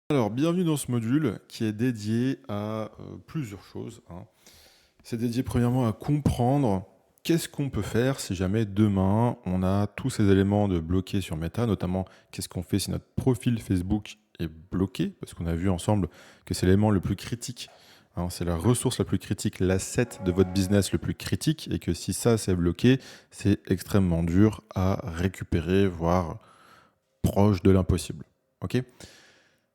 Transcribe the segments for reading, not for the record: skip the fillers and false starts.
Alors, bienvenue dans ce module qui est dédié à plusieurs choses, hein. C'est dédié premièrement à comprendre qu'est-ce qu'on peut faire si jamais demain on a tous ces éléments de bloqués sur Meta, notamment qu'est-ce qu'on fait si notre profil Facebook est bloqué, parce qu'on a vu ensemble que c'est l'élément le plus critique, hein, c'est la ressource la plus critique, l'asset de votre business le plus critique, et que si ça c'est bloqué, c'est extrêmement dur à récupérer, voire proche de l'impossible. Ok.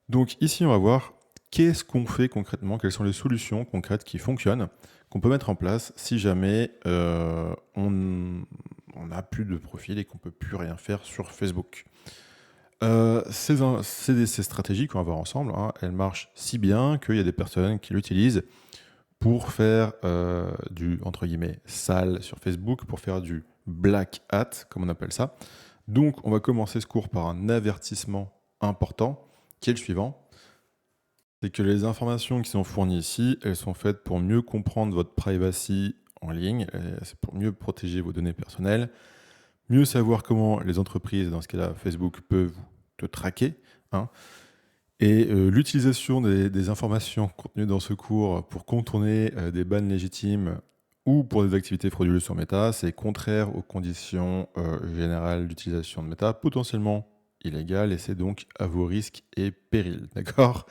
Donc ici, on va voir qu'est-ce qu'on fait concrètement, quelles sont les solutions concrètes qui fonctionnent, qu'on peut mettre en place si jamais on n'a plus de profil et qu'on ne peut plus rien faire sur Facebook. Ces stratégies qu'on va voir ensemble, hein, elles marchent si bien qu'il y a des personnes qui l'utilisent pour faire du, entre guillemets, sale sur Facebook, pour faire du black hat, comme on appelle ça. Donc, on va commencer ce cours par un avertissement important, qui est le suivant. C'est que les informations qui sont fournies ici, elles sont faites pour mieux comprendre votre privacy en ligne, c'est pour mieux protéger vos données personnelles, mieux savoir comment les entreprises, dans ce cas-là Facebook, peuvent te traquer, hein. Et l'utilisation des informations contenues dans ce cours pour contourner des bans légitimes ou pour des activités frauduleuses sur Meta, c'est contraire aux conditions générales d'utilisation de Meta, potentiellement illégal, et c'est donc à vos risques et périls, d'accord?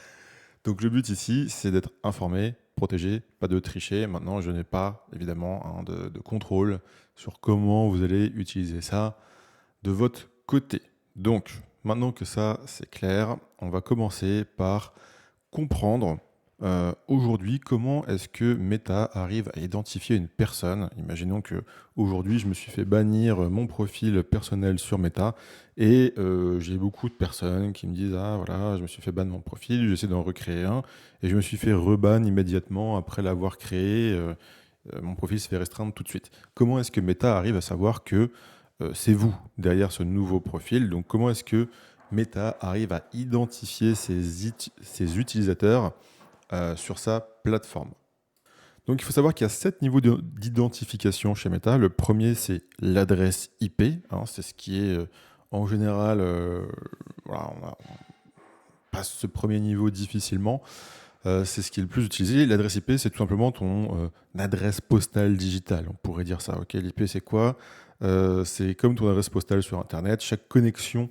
Donc le but ici, c'est d'être informé, protégé, pas de tricher. Maintenant, je n'ai pas, évidemment, hein, de contrôle sur comment vous allez utiliser ça de votre côté. Donc, maintenant que ça, c'est clair, on va commencer par comprendre aujourd'hui comment est-ce que Meta arrive à identifier une personne. Imaginons que aujourd'hui je me suis fait bannir mon profil personnel sur Meta et j'ai beaucoup de personnes qui me disent ah voilà je me suis fait ban mon profil, j'essaie d'en recréer un et je me suis fait reban immédiatement après l'avoir créé. Mon profil se fait restreindre tout de suite. Comment est-ce que Meta arrive à savoir que c'est vous derrière ce nouveau profil? Donc comment est-ce que Meta arrive à identifier ses utilisateurs sur sa plateforme? Donc il faut savoir qu'il y a 7 niveaux d'identification chez Meta. Le premier, c'est l'adresse IP, hein, c'est ce qui est en général, voilà, on passe ce premier niveau difficilement. C'est ce qui est le plus utilisé. L'adresse IP, c'est tout simplement ton adresse postale digitale, on pourrait dire ça. Ok, l'IP, c'est quoi? C'est comme ton adresse postale sur Internet. Chaque connexion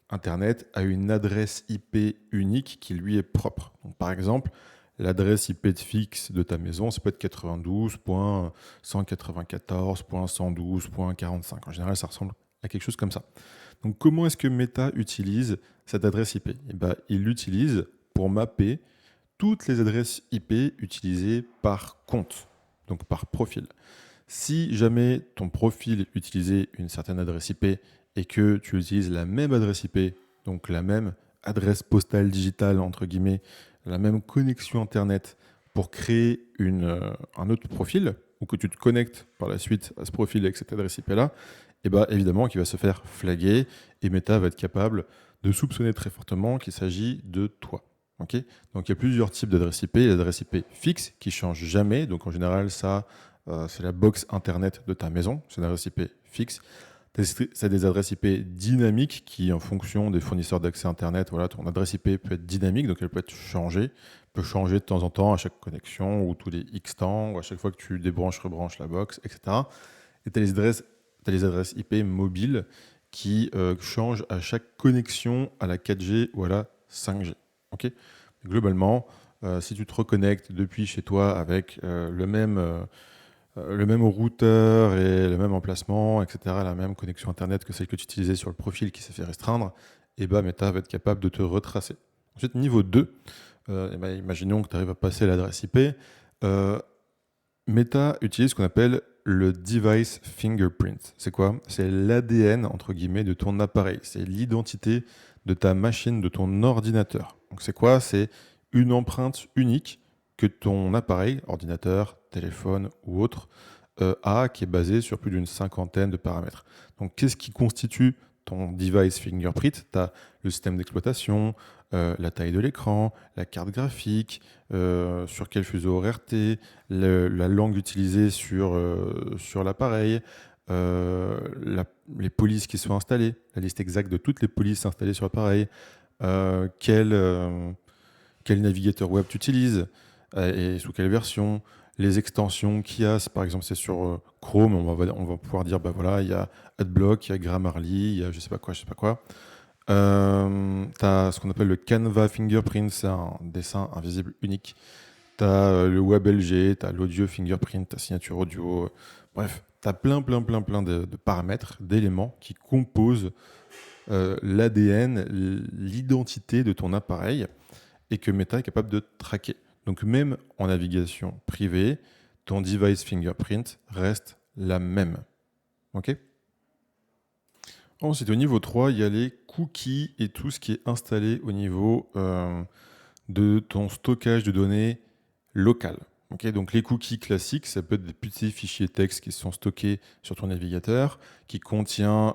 Internet a une adresse IP unique qui lui est propre. Donc, par exemple, l'adresse IP de fixe de ta maison, ça peut être 92.194.112.45. En général, ça ressemble à quelque chose comme ça. Donc, comment est-ce que Meta utilise cette adresse IP? Eh ben, il l'utilise pour mapper toutes les adresses IP utilisées par compte, donc par profil. Si jamais ton profil utilisait une certaine adresse IP et que tu utilises la même adresse IP, donc la même adresse postale digitale, entre guillemets, la même connexion Internet pour créer un autre profil, ou que tu te connectes par la suite à ce profil avec cette adresse IP-là, et bien évidemment qu'il va se faire flaguer et Meta va être capable de soupçonner très fortement qu'il s'agit de toi. Okay, donc il y a plusieurs types d'adresses IP. L'adresse IP fixe qui change jamais, donc en général ça c'est la box internet de ta maison, c'est une adresse IP fixe. C'est des adresses IP dynamiques qui, en fonction des fournisseurs d'accès internet, voilà, ton adresse IP peut être dynamique, donc elle peut être changée, peut changer de temps en temps à chaque connexion ou tous les X temps, ou à chaque fois que tu débranches, rebranches la box, etc. Et tu as les adresses IP mobiles qui changent à chaque connexion à la 4G ou à la 5G. Okay, globalement, si tu te reconnectes depuis chez toi avec le même routeur et le même emplacement, etc., la même connexion Internet que celle que tu utilisais sur le profil qui s'est fait restreindre, et bah, Meta va être capable de te retracer. Ensuite, niveau 2, imaginons que tu arrives à passer l'adresse IP. Meta utilise ce qu'on appelle le device fingerprint. C'est quoi? C'est l'ADN, entre guillemets, de ton appareil. C'est l'identité de ta machine, de ton ordinateur. Donc c'est quoi? C'est une empreinte unique que ton appareil, ordinateur, téléphone ou autre, a, qui est basée sur plus d'une cinquantaine de paramètres. Donc qu'est-ce qui constitue ton device fingerprint? Tu as le système d'exploitation, la taille de l'écran, la carte graphique, sur quel fuseau horaire t'es, la langue utilisée sur l'appareil, les polices qui sont installées, la liste exacte de toutes les polices installées sur l'appareil, quel navigateur web tu utilises et sous quelle version, les extensions qu'il y a. Si par exemple c'est sur Chrome, on va pouvoir dire, bah voilà, il y a Adblock, il y a Grammarly, il y a je sais pas quoi. Tu as ce qu'on appelle le Canva Fingerprint, c'est un dessin invisible unique. Tu as le WebLG, tu as l'audio fingerprint, ta signature audio. Bref, tu as plein de paramètres, d'éléments qui composent l'ADN, l'identité de ton appareil et que Meta est capable de traquer. Donc même en navigation privée, ton device fingerprint reste la même. Ok ? Ensuite, au niveau 3, il y a les cookies et tout ce qui est installé au niveau de ton stockage de données locales. Ok, donc les cookies classiques, ça peut être des petits fichiers texte qui sont stockés sur ton navigateur, qui contient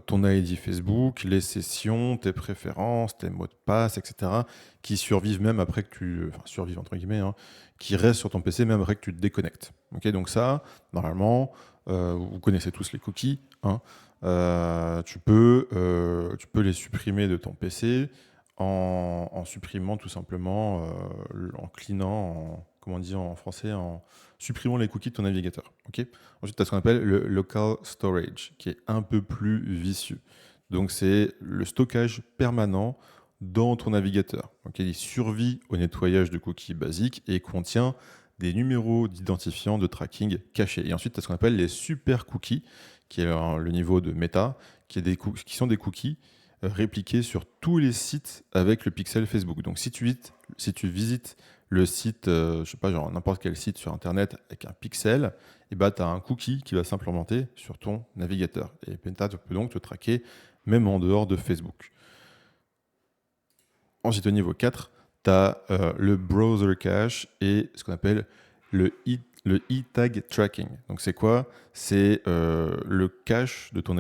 ton ID Facebook, les sessions, tes préférences, tes mots de passe, etc., qui survivent même après que survivent entre guillemets, hein, qui restent sur ton PC même après que tu te déconnectes. Ok, donc ça, normalement, vous connaissez tous les cookies, hein. Tu peux les supprimer de ton PC en supprimant tout simplement, en cleanant, comment on dit en français, en supprimant les cookies de ton navigateur. Okay, ensuite, tu as ce qu'on appelle le local storage, qui est un peu plus vicieux. Donc, c'est le stockage permanent dans ton navigateur. Okay, il survit au nettoyage de cookies basiques et contient des numéros d'identifiants de tracking cachés. Et ensuite, tu as ce qu'on appelle les super cookies, qui est le niveau de Meta, qui sont des cookies répliqués sur tous les sites avec le pixel Facebook. Donc si tu visites le site, je sais pas, genre n'importe quel site sur Internet avec un pixel, et bah, tu as un cookie qui va s'implémenter sur ton navigateur. Et Meta peut donc te traquer même en dehors de Facebook. Ensuite, au niveau 4, tu as le browser cache et ce qu'on appelle le e-tag tracking. Donc, c'est quoi ? C'est le cache de ton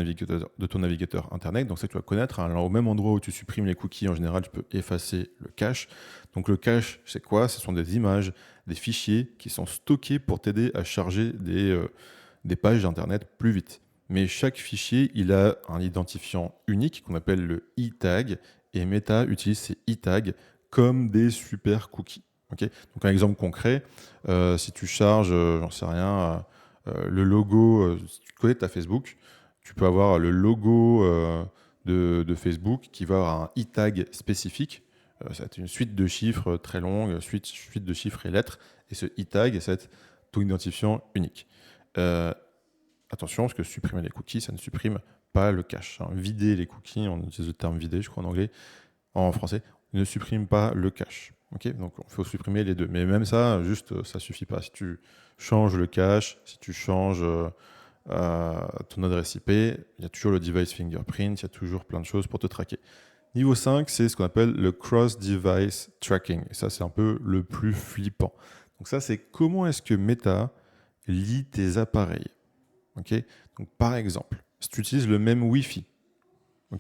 navigateur Internet. Donc, ça, tu vas connaître. Alors, au même endroit où tu supprimes les cookies, en général, tu peux effacer le cache. Donc, le cache, c'est quoi ? Ce sont des images, des fichiers qui sont stockés pour t'aider à charger des pages d'Internet plus vite. Mais chaque fichier, il a un identifiant unique qu'on appelle le e-tag. Et Meta utilise ces e-tags comme des super cookies. Okay, donc un exemple concret, si tu charges, j'en sais rien, le logo, si tu connais ta Facebook, tu peux avoir le logo de Facebook qui va avoir un e-tag spécifique. Ça va être une suite de chiffres très longue, suite de chiffres et lettres. Et ce e-tag, ça va être ton identifiant unique. Attention, parce que supprimer les cookies, ça ne supprime pas le cache. Hein. Vider les cookies, on utilise le terme vider, je crois en anglais, en français, ne supprime pas le cache. Okay, donc il faut supprimer les deux. Mais même ça, juste, ça suffit pas. Si tu changes le cache, si tu changes ton adresse IP, il y a toujours le device fingerprint, il y a toujours plein de choses pour te traquer. Niveau 5, c'est ce qu'on appelle le cross-device tracking. Et ça, c'est un peu le plus flippant. Donc ça, c'est comment est-ce que Meta lie tes appareils. Okay, donc par exemple, si tu utilises le même Wi-Fi,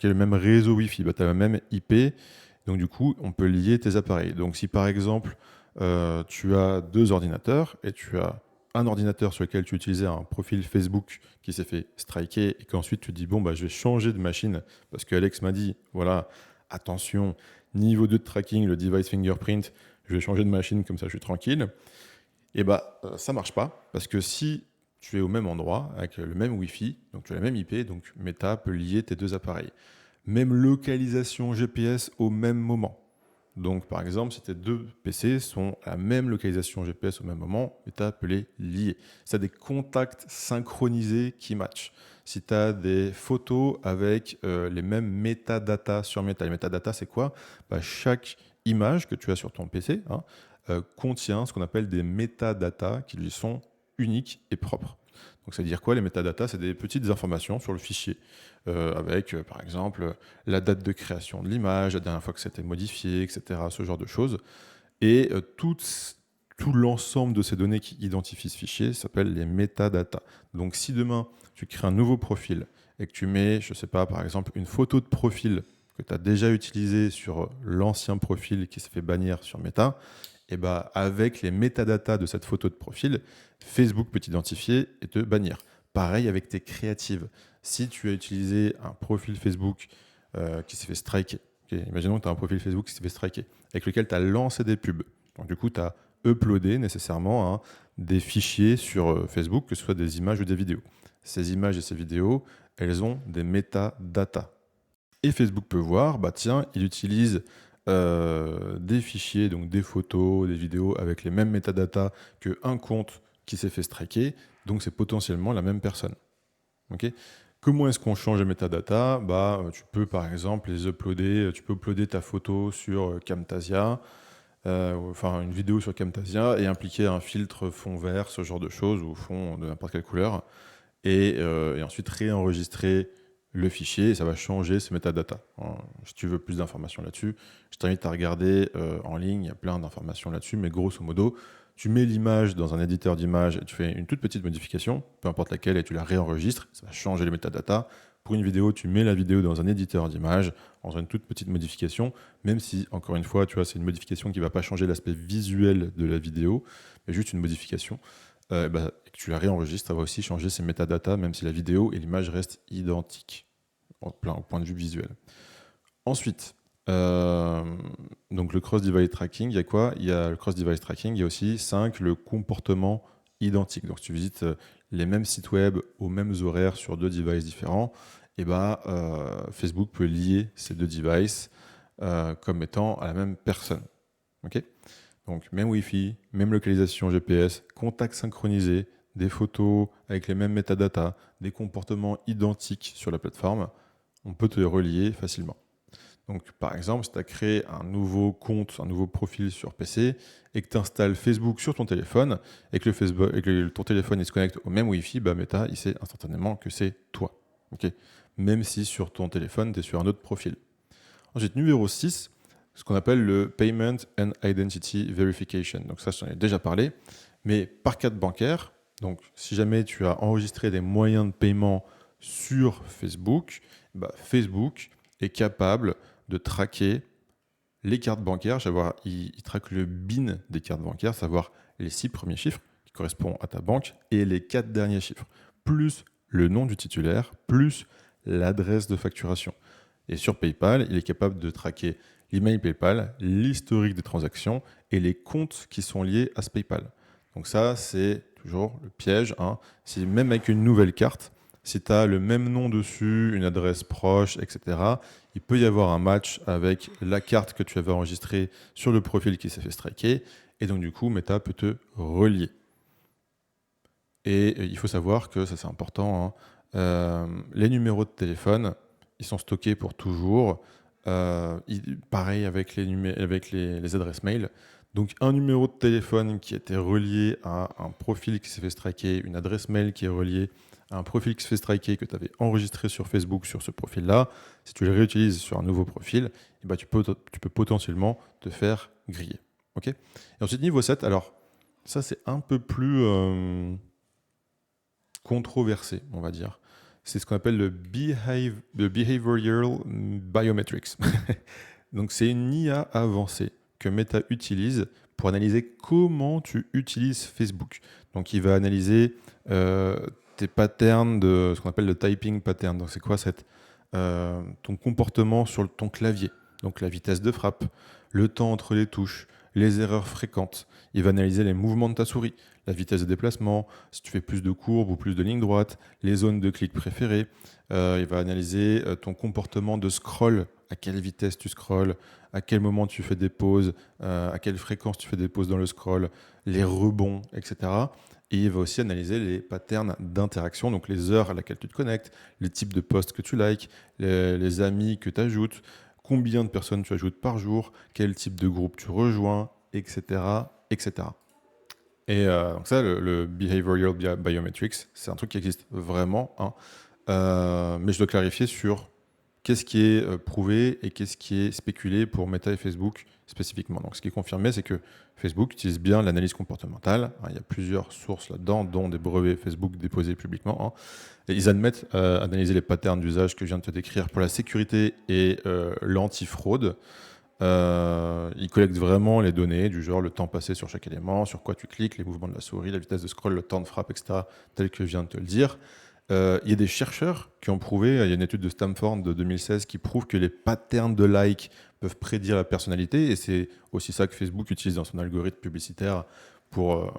le même réseau Wi-Fi, bah, tu as la même IP, donc du coup, on peut lier tes appareils. Donc si par exemple, tu as deux ordinateurs et tu as un ordinateur sur lequel tu utilisais un profil Facebook qui s'est fait striker et qu'ensuite tu te dis, bon, bah, je vais changer de machine parce que Alex m'a dit, voilà, attention, niveau 2 de tracking, le device fingerprint, je vais changer de machine, comme ça je suis tranquille. Et bah, ça marche pas parce que si tu es au même endroit avec le même Wi-Fi, donc tu as la même IP, donc Meta peut lier tes deux appareils. Même localisation GPS au même moment. Donc par exemple, si tes deux PC sont à la même localisation GPS au même moment, Meta peut les lier. Si tu as des contacts synchronisés qui matchent, si tu as des photos avec les mêmes métadatas sur Meta. Les métadatas, c'est quoi ? Bah, chaque image que tu as sur ton PC contient ce qu'on appelle des métadatas qui lui sont uniques et propres. Donc ça veut dire quoi les métadatas ? C'est des petites informations sur le fichier avec par exemple la date de création de l'image, la dernière fois que c'était modifié, etc. Ce genre de choses. Et tout l'ensemble de ces données qui identifient ce fichier s'appelle les métadatas. Donc si demain tu crées un nouveau profil et que tu mets, je ne sais pas, par exemple une photo de profil que tu as déjà utilisée sur l'ancien profil qui s'est fait bannir sur Meta, et bah, avec les métadatas de cette photo de profil, Facebook peut t'identifier et te bannir. Pareil avec tes créatives. Si tu as utilisé un profil Facebook qui s'est fait striker, Okay, imaginons que tu as un profil Facebook qui s'est fait striker, avec lequel tu as lancé des pubs. Donc du coup, tu as uploadé nécessairement des fichiers sur Facebook, que ce soit des images ou des vidéos. Ces images et ces vidéos, elles ont des métadatas. Et Facebook peut voir, bah tiens, il utilise des fichiers, donc des photos, des vidéos avec les mêmes métadatas qu'un compte qui s'est fait striker, donc c'est potentiellement la même personne. Okay. Comment est-ce qu'on change les métadatas? Bah, tu peux par exemple les uploader, tu peux uploader ta photo sur Camtasia, enfin une vidéo sur Camtasia et impliquer un filtre fond vert, ce genre de choses, ou fond de n'importe quelle couleur, et ensuite réenregistrer le fichier et ça va changer ces métadatas. Si tu veux plus d'informations là-dessus, je t'invite à regarder en ligne, il y a plein d'informations là-dessus, mais grosso modo, tu mets l'image dans un éditeur d'images et tu fais une toute petite modification, peu importe laquelle, et tu la réenregistres, ça va changer les métadatas. Pour une vidéo, tu mets la vidéo dans un éditeur d'images, en faisant une toute petite modification, même si, encore une fois, tu vois, c'est une modification qui ne va pas changer l'aspect visuel de la vidéo, mais juste une modification. Et que tu la réenregistres, ça va aussi changer ces métadatas, même si la vidéo et l'image restent identiques, au point de vue visuel. Ensuite, donc le cross-device tracking, il y a quoi? Il y a le cross-device tracking, il y a aussi 5, le comportement identique. Donc si tu visites les mêmes sites web aux mêmes horaires sur 2 devices différents, et Facebook peut lier ces 2 devices comme étant à la même personne. Okay, donc même Wi-Fi, même localisation GPS, contact synchronisé, des photos avec les mêmes métadatas, des comportements identiques sur la plateforme, on peut te relier facilement. Donc, par exemple, si tu as créé un nouveau compte, un nouveau profil sur PC et que tu installes Facebook sur ton téléphone et que ton téléphone il se connecte au même Wi-Fi, Meta, il sait instantanément que c'est toi. Okay, même si sur ton téléphone, tu es sur un autre profil. Ensuite, numéro 6, ce qu'on appelle le Payment and Identity Verification. Donc ça, je t'en ai déjà parlé, mais par carte bancaire. Donc, si jamais tu as enregistré des moyens de paiement sur Facebook, Facebook est capable de traquer les cartes bancaires, il traque le BIN des cartes bancaires, savoir les 6 premiers chiffres qui correspondent à ta banque et les 4 derniers chiffres, plus le nom du titulaire, plus l'adresse de facturation. Et sur PayPal, il est capable de traquer l'email PayPal, l'historique des transactions et les comptes qui sont liés à ce PayPal. Donc ça, c'est toujours le piège. Si même avec une nouvelle carte, si tu as le même nom dessus, une adresse proche, etc., il peut y avoir un match avec la carte que tu avais enregistrée sur le profil qui s'est fait striker. Et donc, du coup, Meta peut te relier. Et il faut savoir que, ça c'est important, les numéros de téléphone, ils sont stockés pour toujours. Pareil avec les adresses mail. Donc, un numéro de téléphone qui était relié à un profil qui s'est fait striker, une adresse mail qui est reliée à un profil qui se fait striker que tu avais enregistré sur Facebook sur ce profil-là, si tu le réutilises sur un nouveau profil, tu peux potentiellement te faire griller. Okay, et ensuite, niveau 7, alors ça c'est un peu plus controversé, on va dire. C'est ce qu'on appelle le Behavioral Biometrics. Donc c'est une IA avancée que Meta utilise pour analyser comment tu utilises Facebook. Donc il va analyser tes patterns de ce qu'on appelle le typing pattern. Donc c'est quoi ton comportement sur ton clavier, donc la vitesse de frappe, le temps entre les touches, les erreurs fréquentes. Il va analyser les mouvements de ta souris, la vitesse de déplacement, si tu fais plus de courbes ou plus de lignes droites, les zones de clic préférées. Il va analyser ton comportement de scroll, à quelle vitesse tu scrolles, à quel moment tu fais des pauses, à quelle fréquence tu fais des pauses dans le scroll, les rebonds, etc. Et il va aussi analyser les patterns d'interaction, donc les heures à laquelle tu te connectes, les types de posts que tu likes, les amis que tu ajoutes, combien de personnes tu ajoutes par jour, quel type de groupe tu rejoins, etc. etc. Et donc ça, le Behavioral Biometrics, c'est un truc qui existe vraiment. Mais je dois clarifier sur qu'est-ce qui est prouvé et qu'est-ce qui est spéculé pour Meta et Facebook spécifiquement. Donc ce qui est confirmé, c'est que Facebook utilise bien l'analyse comportementale. Il y a plusieurs sources là-dedans, dont des brevets Facebook déposés publiquement. Et ils admettent analyser les patterns d'usage que je viens de te décrire pour la sécurité et l'antifraude. Ils collectent vraiment les données du genre le temps passé sur chaque élément, sur quoi tu cliques, les mouvements de la souris, la vitesse de scroll, le temps de frappe, etc., tel que je viens de te le dire. Il y a des chercheurs qui ont prouvé, il y a une étude de Stanford de 2016 qui prouve que les patterns de like peuvent prédire la personnalité, et c'est aussi ça que Facebook utilise dans son algorithme publicitaire pour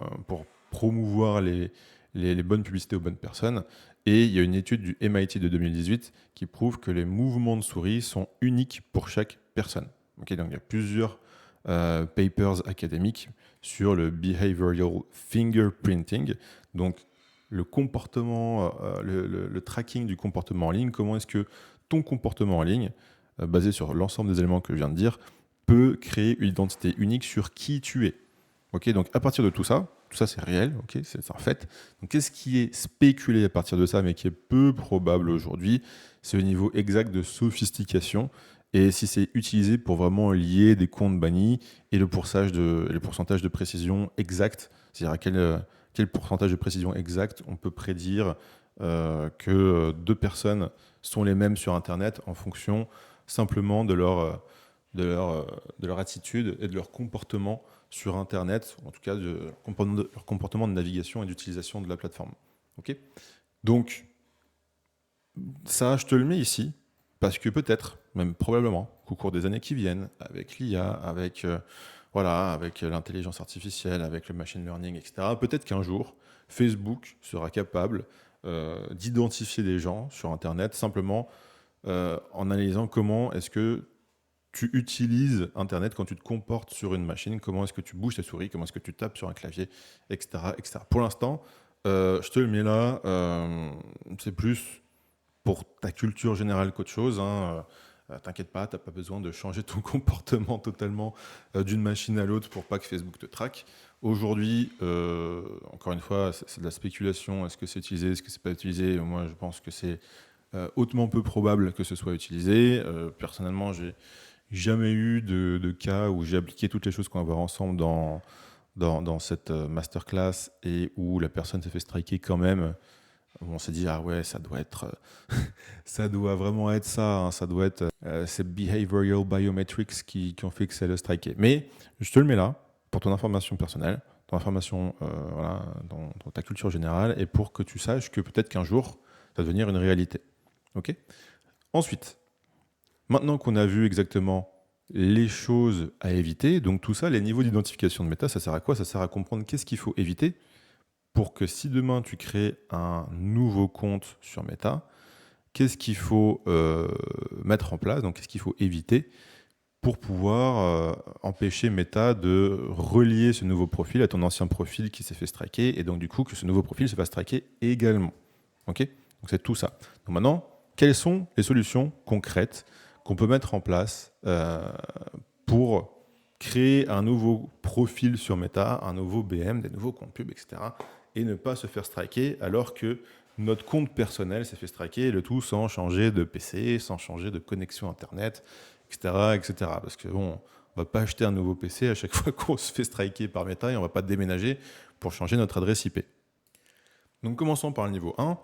promouvoir les bonnes publicités aux bonnes personnes. Et il y a une étude du MIT de 2018 qui prouve que les mouvements de souris sont uniques pour chaque personne. Ok, donc il y a plusieurs papers académiques sur le behavioral fingerprinting, donc le comportement, le tracking du comportement en ligne, comment est-ce que ton comportement en ligne, basé sur l'ensemble des éléments que je viens de dire, peut créer une identité unique sur qui tu es. Ok, donc à partir de tout ça c'est réel, ok, c'est un fait. Donc qu'est-ce qui est spéculé à partir de ça, mais qui est peu probable aujourd'hui, c'est le niveau exact de sophistication et si c'est utilisé pour vraiment lier des comptes bannis et le pourcentage de précision exact, c'est-à-dire à quel pourcentage de précision exact on peut prédire que deux personnes sont les mêmes sur Internet en fonction simplement de leur attitude et de leur comportement sur Internet, en tout cas de leur comportement de navigation et d'utilisation de la plateforme. Ok, donc, ça, je te le mets ici, parce que peut-être, même probablement, qu'au cours des années qui viennent, avec l'IA, avec l'intelligence artificielle, avec le machine learning, etc., peut-être qu'un jour, Facebook sera capable d'identifier des gens sur Internet simplement en analysant comment est-ce que tu utilises Internet quand tu te comportes sur une machine, comment est-ce que tu bouges ta souris, comment est-ce que tu tapes sur un clavier, etc. etc. Pour l'instant, je te le mets là, c'est plus pour ta culture générale qu'autre chose. Hein. T'inquiète pas, t'as pas besoin de changer ton comportement totalement d'une machine à l'autre pour pas que Facebook te traque. Aujourd'hui, encore une fois, c'est de la spéculation. Est-ce que c'est utilisé, est-ce que c'est pas utilisé? Moi, je pense que c'est hautement peu probable que ce soit utilisé. Personnellement, j'ai jamais eu de cas où j'ai appliqué toutes les choses qu'on va voir ensemble dans cette masterclass et où la personne s'est fait striker quand même. On s'est dit, ah ouais, ça doit être, ça doit vraiment être ça, hein, ça doit être ces behavioral biometrics qui ont fait que ça le striker. Mais je te le mets là pour ton information personnelle, ton information voilà, dans ta culture générale et pour que tu saches que peut-être qu'un jour, ça va devenir une réalité. Ok. Ensuite, maintenant qu'on a vu exactement les choses à éviter, donc tout ça, les niveaux d'identification de méta, ça sert à quoi? Ça sert à comprendre qu'est-ce qu'il faut éviter pour que si demain tu crées un nouveau compte sur Meta, qu'est-ce qu'il faut mettre en place, donc qu'est-ce qu'il faut éviter pour pouvoir empêcher Meta de relier ce nouveau profil à ton ancien profil qui s'est fait striker et donc du coup que ce nouveau profil se fasse striker également. Ok? Donc c'est tout ça. Donc maintenant, quelles sont les solutions concrètes qu'on peut mettre en place pour créer un nouveau profil sur Meta, un nouveau BM, des nouveaux comptes pub, etc. et ne pas se faire striker alors que notre compte personnel s'est fait striker, le tout sans changer de PC, sans changer de connexion Internet, etc. etc. Parce que bon, on va pas acheter un nouveau PC à chaque fois qu'on se fait striker par Meta et on va pas déménager pour changer notre adresse IP. Donc commençons par le niveau 1,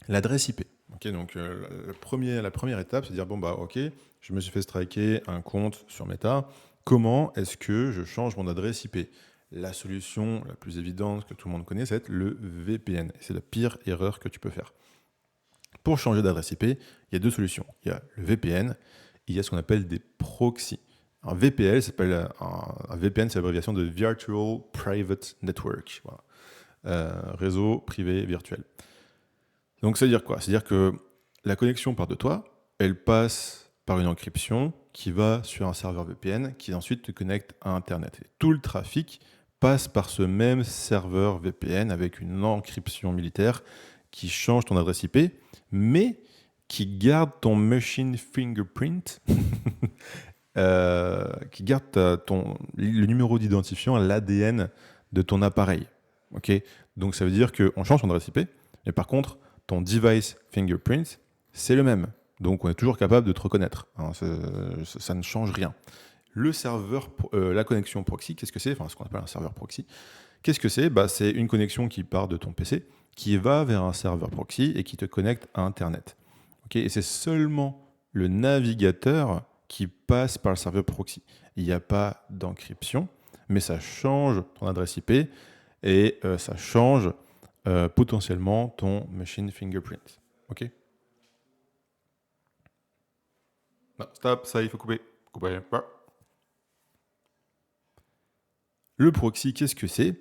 l'adresse IP. Okay, donc la première étape, c'est de dire, bon bah ok, je me suis fait striker un compte sur Meta, comment est-ce que je change mon adresse IP? La solution la plus évidente que tout le monde connaît, c'est le VPN. C'est la pire erreur que tu peux faire. Pour changer d'adresse IP, il y a deux solutions. Il y a le VPN et il y a ce qu'on appelle des proxys. Un VPN, un VPN, c'est l'abréviation de Virtual Private Network. Voilà. Réseau privé virtuel. Donc, ça veut dire quoi? C'est-à-dire que la connexion part de toi, elle passe par une encryption qui va sur un serveur VPN qui ensuite te connecte à Internet. Et tout le trafic passe par ce même serveur VPN avec une encryption militaire qui change ton adresse IP, mais qui garde ton machine fingerprint, qui garde le numéro d'identifiant, l'ADN de ton appareil. Okay, donc ça veut dire qu'on change ton adresse IP, mais par contre, ton device fingerprint, c'est le même. Donc on est toujours capable de te reconnaître. Hein, ça ne change rien. Le serveur, la connexion proxy, qu'est-ce que c'est? Enfin, ce qu'on appelle un serveur proxy. Qu'est-ce que c'est? C'est une connexion qui part de ton PC, qui va vers un serveur proxy et qui te connecte à Internet. Okay, et c'est seulement le navigateur qui passe par le serveur proxy. Il n'y a pas d'encryption, mais ça change ton adresse IP et ça change potentiellement ton machine fingerprint. OK? Non, stop, ça il faut couper. Couper. Le proxy, qu'est-ce que c'est?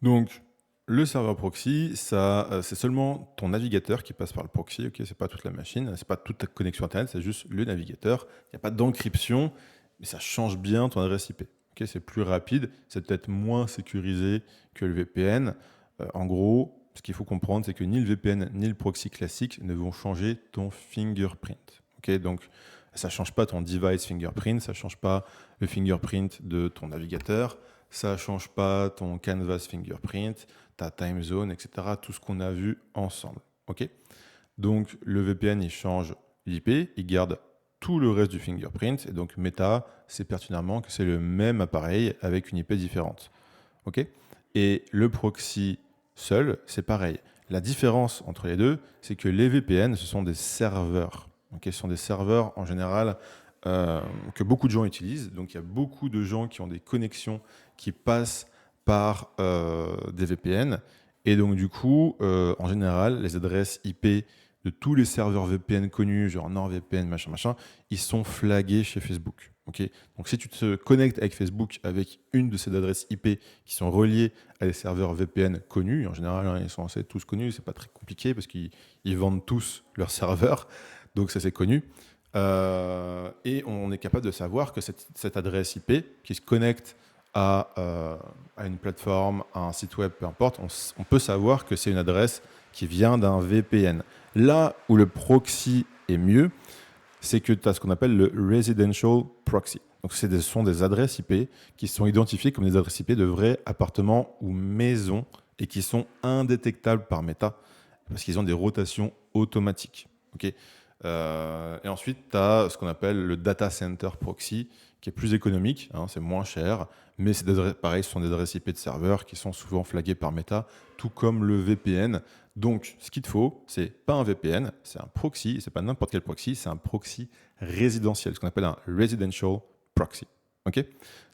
Donc, le serveur proxy, c'est seulement ton navigateur qui passe par le proxy. Ok, c'est pas toute la machine, c'est pas toute ta connexion internet, c'est juste le navigateur. Il n'y a pas d'encryption, mais ça change bien ton adresse IP. Ok, c'est plus rapide, c'est peut-être moins sécurisé que le VPN. En gros, ce qu'il faut comprendre, c'est que ni le VPN ni le proxy classique ne vont changer ton fingerprint. Ok, donc ça change pas ton device fingerprint, ça change pas le fingerprint de ton navigateur. Ça ne change pas ton canvas fingerprint, ta time zone, etc. Tout ce qu'on a vu ensemble. Ok. Donc le VPN, il change l'IP, il garde tout le reste du fingerprint. Et donc Meta sait pertinemment que c'est le même appareil avec une IP différente. Ok. Et le proxy seul, c'est pareil. La différence entre les deux, c'est que les VPN, ce sont des serveurs. Ok, ce sont des serveurs en général que beaucoup de gens utilisent. Donc il y a beaucoup de gens qui ont des connexions qui passent par des VPN. Et donc du coup, en général, les adresses IP de tous les serveurs VPN connus, genre NordVPN, machin, ils sont flagués chez Facebook. Okay, donc si tu te connectes avec Facebook avec une de ces adresses IP qui sont reliées à des serveurs VPN connus, en général, hein, ils sont assez tous connus, c'est pas très compliqué parce qu'ils vendent tous leurs serveurs, donc ça c'est connu. Et on est capable de savoir que cette adresse IP qui se connecte à une plateforme, à un site web, peu importe, on peut savoir que c'est une adresse qui vient d'un VPN. Là où le proxy est mieux, c'est que tu as ce qu'on appelle le residential proxy. Donc ce sont des adresses IP qui sont identifiées comme des adresses IP de vrais appartements ou maisons et qui sont indétectables par Meta parce qu'ils ont des rotations automatiques. Okay, et ensuite, tu as ce qu'on appelle le data center proxy, qui est plus économique, hein, c'est moins cher, mais pareil, ce sont des adresses IP de serveurs qui sont souvent flaguées par Meta, tout comme le VPN. Donc, ce qu'il te faut, c'est pas un VPN, c'est un proxy, c'est pas n'importe quel proxy, c'est un proxy résidentiel, ce qu'on appelle un residential proxy. Ok ?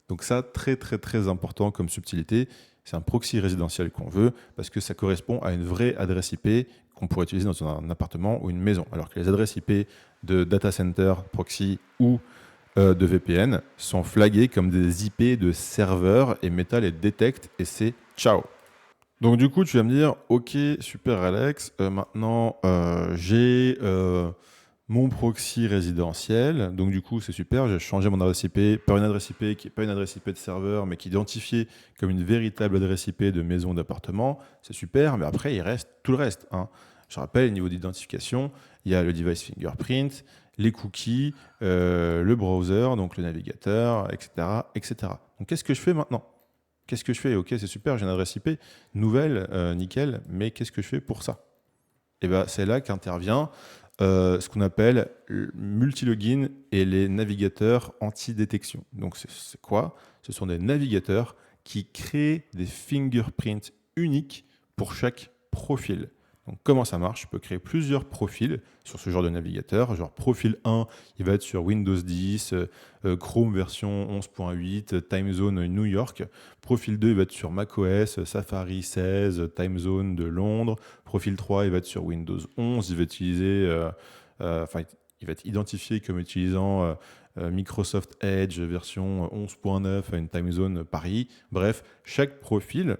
Donc ça, très très très important comme subtilité, c'est un proxy résidentiel qu'on veut parce que ça correspond à une vraie adresse IP qu'on pourrait utiliser dans un appartement ou une maison. Alors que les adresses IP de data center, proxy ou de VPN sont flaguées comme des IP de serveurs et Meta les détecte et c'est ciao. Donc du coup, tu vas me dire, ok, super Alex, maintenant j'ai mon proxy résidentiel. Donc du coup, c'est super, j'ai changé mon adresse IP par une adresse IP qui n'est pas une adresse IP de serveur, mais qui est identifiée comme une véritable adresse IP de maison d'appartement. C'est super, mais après, il reste tout le reste. Hein. Je rappelle, au niveau d'identification, il y a le device fingerprint, les cookies, le browser, donc le navigateur, etc. etc. Donc qu'est-ce que je fais maintenant ? Qu'est-ce que je fais ? Ok, c'est super, j'ai une adresse IP nouvelle, nickel, mais qu'est-ce que je fais pour ça ? Et ben, c'est là qu'intervient ce qu'on appelle le multilogin et les navigateurs anti-détection. Donc c'est quoi ? Ce sont des navigateurs qui créent des fingerprints uniques pour chaque profil. Donc comment ça marche ? Je peux créer plusieurs profils sur ce genre de navigateur. Genre profil 1, il va être sur Windows 10, Chrome version 11.8, time zone New York. Profil 2, il va être sur macOS, Safari 16, time zone de Londres. Profil 3, il va être sur Windows 11. Il va il va être identifié comme utilisant Microsoft Edge version 11.9 à une time zone Paris. Bref, chaque profil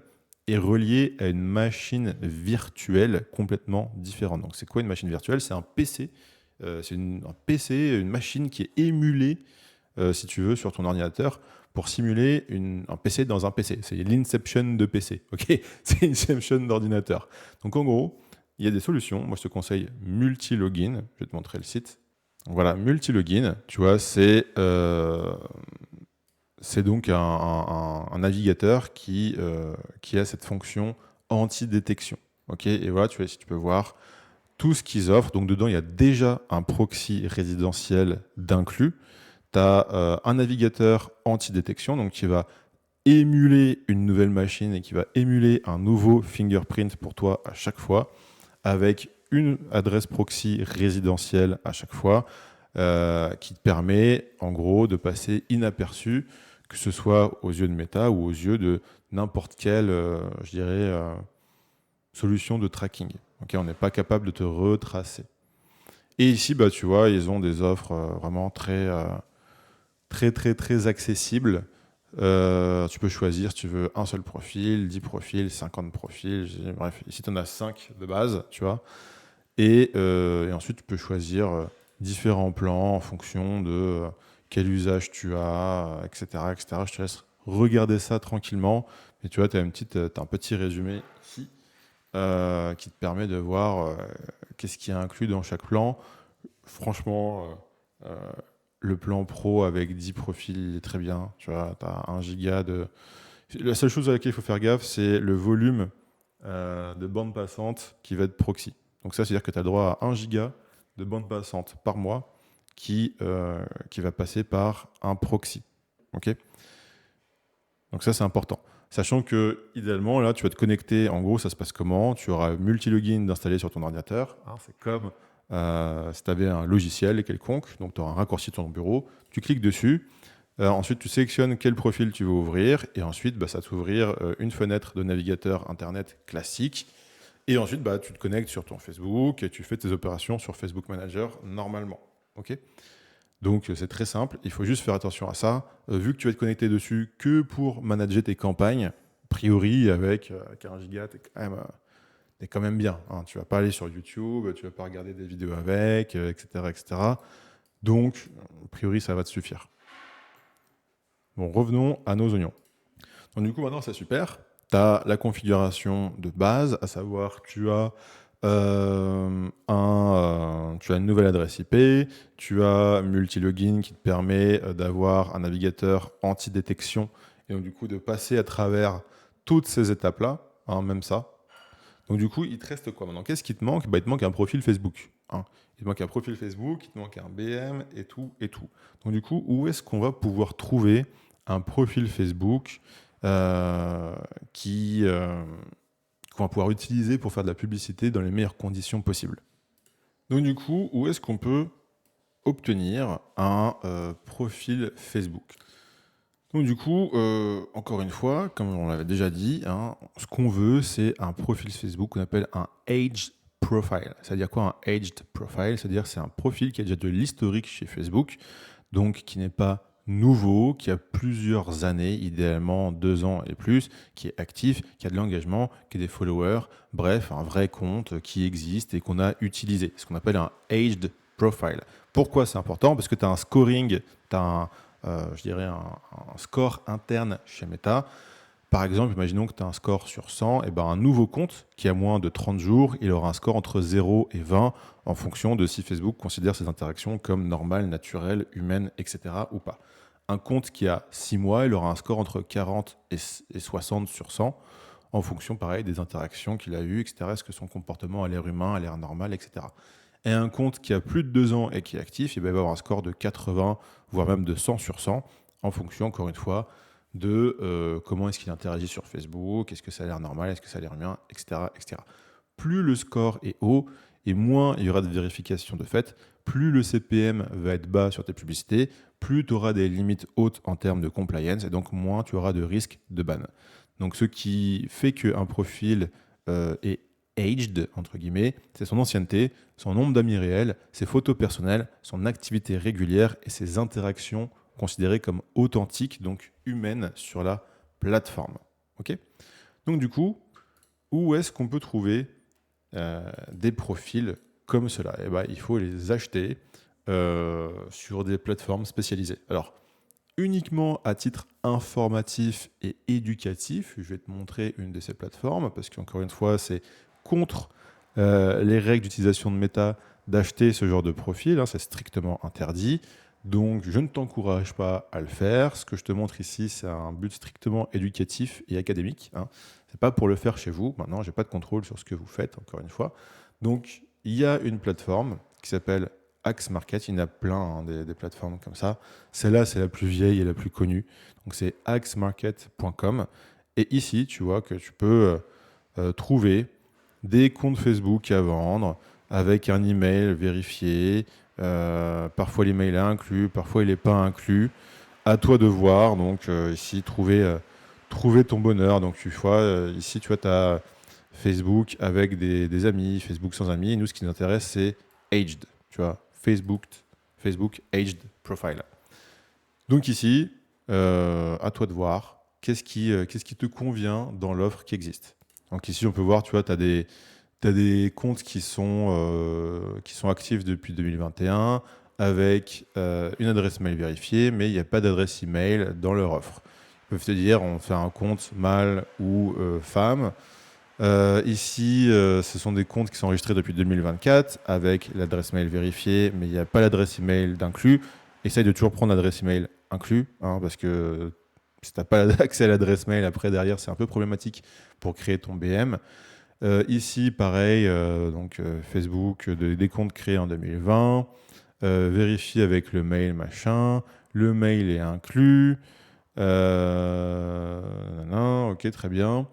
est relié à une machine virtuelle complètement différente. Donc, c'est quoi une machine virtuelle ? C'est un PC. Un PC, une machine qui est émulée, si tu veux, sur ton ordinateur pour simuler un PC dans un PC. C'est l'inception de PC. Okay, c'est l'inception d'ordinateur. Donc, en gros, il y a des solutions. Moi, je te conseille Multilogin. Je vais te montrer le site. Donc, voilà, Multilogin, tu vois, c'est donc un navigateur qui a cette fonction anti-détection. Okay, et voilà, tu peux voir tout ce qu'ils offrent. Donc dedans, il y a déjà un proxy résidentiel d'inclus. Tu as un navigateur anti-détection, donc qui va émuler une nouvelle machine et qui va émuler un nouveau fingerprint pour toi à chaque fois, avec une adresse proxy résidentielle à chaque fois, qui te permet en gros de passer inaperçu que ce soit aux yeux de Meta ou aux yeux de n'importe quelle, je dirais, solution de tracking. Ok, on n'est pas capable de te retracer. Et ici, bah, tu vois, ils ont des offres vraiment très accessibles. Tu peux choisir si tu veux un seul profil, 10 profils, 50 profils. Bref, ici, tu en as 5 de base, tu vois. Et ensuite, tu peux choisir différents plans en fonction de quel usage tu as, etc., etc. Je te laisse regarder ça tranquillement. Et tu vois, tu as un petit résumé ici qui te permet de voir qu'est-ce qui est inclus dans chaque plan. Franchement, le plan pro avec 10 profils, il est très bien. Tu vois, tu as 1 giga de... La seule chose à laquelle il faut faire gaffe, c'est le volume de bande passante qui va être proxy. Donc ça, c'est-à-dire que tu as le droit à 1 giga de bande passante par mois qui va passer par un proxy. Ok. Donc ça, c'est important. Sachant que, idéalement, là, tu vas te connecter. En gros, ça se passe comment? Tu auras multi-login d'installer sur ton ordinateur. C'est comme si tu avais un logiciel quelconque. Donc, tu auras un raccourci de ton bureau. Tu cliques dessus. Ensuite, tu sélectionnes quel profil tu veux ouvrir. Et ensuite, ça va t'ouvrir une fenêtre de navigateur Internet classique. Et ensuite, tu te connectes sur ton Facebook et tu fais tes opérations sur Facebook Manager normalement. Ok. Donc, c'est très simple. Il faut juste faire attention à ça. Vu que tu vas te connecter dessus que pour manager tes campagnes, a priori, avec 1 giga, t'es quand même bien. Hein. Tu ne vas pas aller sur YouTube, tu ne vas pas regarder des vidéos avec, etc., etc. Donc, a priori, ça va te suffire. Bon, revenons à nos oignons. Donc, du coup, maintenant, c'est super. Tu as la configuration de base, à savoir, tu as une nouvelle adresse IP, tu as multi-login qui te permet d'avoir un navigateur anti-détection et donc du coup de passer à travers toutes ces étapes-là, hein, même ça. Donc du coup, il te reste quoi maintenant? Qu'est-ce qui te manque? Il te manque un profil Facebook. Hein. Il te manque un profil Facebook, il te manque un BM et tout et tout. Donc du coup, où est-ce qu'on va pouvoir trouver un profil Facebook qu'on va pouvoir utiliser pour faire de la publicité dans les meilleures conditions possibles? Donc du coup, où est-ce qu'on peut obtenir un profil Facebook? Donc du coup, encore une fois, comme on l'avait déjà dit, hein, ce qu'on veut, c'est un profil Facebook qu'on appelle un aged profile. C'est-à-dire quoi un aged profile? C'est-à-dire c'est un profil qui a déjà de l'historique chez Facebook, donc qui n'est pas nouveau, qui a plusieurs années, idéalement 2 ans et plus, qui est actif, qui a de l'engagement, qui a des followers, bref, un vrai compte qui existe et qu'on a utilisé. Ce qu'on appelle un aged profile. Pourquoi c'est important? Parce que tu as un scoring, tu as je dirais un score interne chez Meta. Par exemple, imaginons que tu as un score sur 100, et un nouveau compte qui a moins de 30 jours, il aura un score entre 0 et 20 en fonction de si Facebook considère ces interactions comme normales, naturelles, humaines, etc. ou pas. Un compte qui a 6 mois, il aura un score entre 40 et 60 sur 100 en fonction, pareil, des interactions qu'il a eues, etc. Est-ce que son comportement a l'air humain, a l'air normal, etc. Et un compte qui a plus de 2 ans et qui est actif, il va avoir un score de 80, voire même de 100 sur 100, en fonction, encore une fois, de comment est-ce qu'il interagit sur Facebook, est-ce que ça a l'air normal, est-ce que ça a l'air humain, etc., etc. Plus le score est haut, et moins il y aura de vérification de fait, plus le CPM va être bas sur tes publicités, plus tu auras des limites hautes en termes de compliance, et donc moins tu auras de risque de ban. Donc ce qui fait qu'un profil est aged, entre guillemets, c'est son ancienneté, son nombre d'amis réels, ses photos personnelles, son activité régulière et ses interactions considérées comme authentiques, donc humaines, sur la plateforme. Ok. Donc du coup, où est-ce qu'on peut trouver des profils comme cela? Il faut les acheter sur des plateformes spécialisées. Alors, uniquement à titre informatif et éducatif, je vais te montrer une de ces plateformes, parce qu'encore une fois, c'est contre les règles d'utilisation de Meta d'acheter ce genre de profil, hein, c'est strictement interdit. Donc, je ne t'encourage pas à le faire. Ce que je te montre ici, c'est un but strictement éducatif et académique. Hein. Ce n'est pas pour le faire chez vous. Maintenant, je n'ai pas de contrôle sur ce que vous faites, encore une fois. Donc, il y a une plateforme qui s'appelle Axe Market. Il y en a plein, hein, des plateformes comme ça. Celle-là, c'est la plus vieille et la plus connue. Donc, c'est axemarket.com. Et ici, tu vois que tu peux trouver des comptes Facebook à vendre avec un email vérifié. Parfois, l'email est inclus, parfois, il n'est pas inclus, À toi de voir. Donc ici, trouver ton bonheur. Donc tu vois, ici, tu vois, tu as Facebook avec des amis, Facebook sans amis. Et nous, ce qui nous intéresse, c'est aged. Tu vois, Facebook aged profile. Donc ici, à toi de voir qu'est-ce qui te convient dans l'offre qui existe. Donc ici, on peut voir, tu vois, tu as des comptes qui sont actifs depuis 2021 avec une adresse mail vérifiée, mais il n'y a pas d'adresse email dans leur offre. Ils peuvent te dire, on fait un compte mâle ou femme. Ici, ce sont des comptes qui sont enregistrés depuis 2024 avec l'adresse mail vérifiée, mais il n'y a pas l'adresse email d'inclus. Essaye de toujours prendre l'adresse email inclus, hein, parce que si tu n'as pas accès à l'adresse mail après derrière, c'est un peu problématique pour créer ton BM. Ici, pareil, Facebook, des comptes créés en 2020, vérifie avec le mail machin, le mail est inclus. Ok, très bien.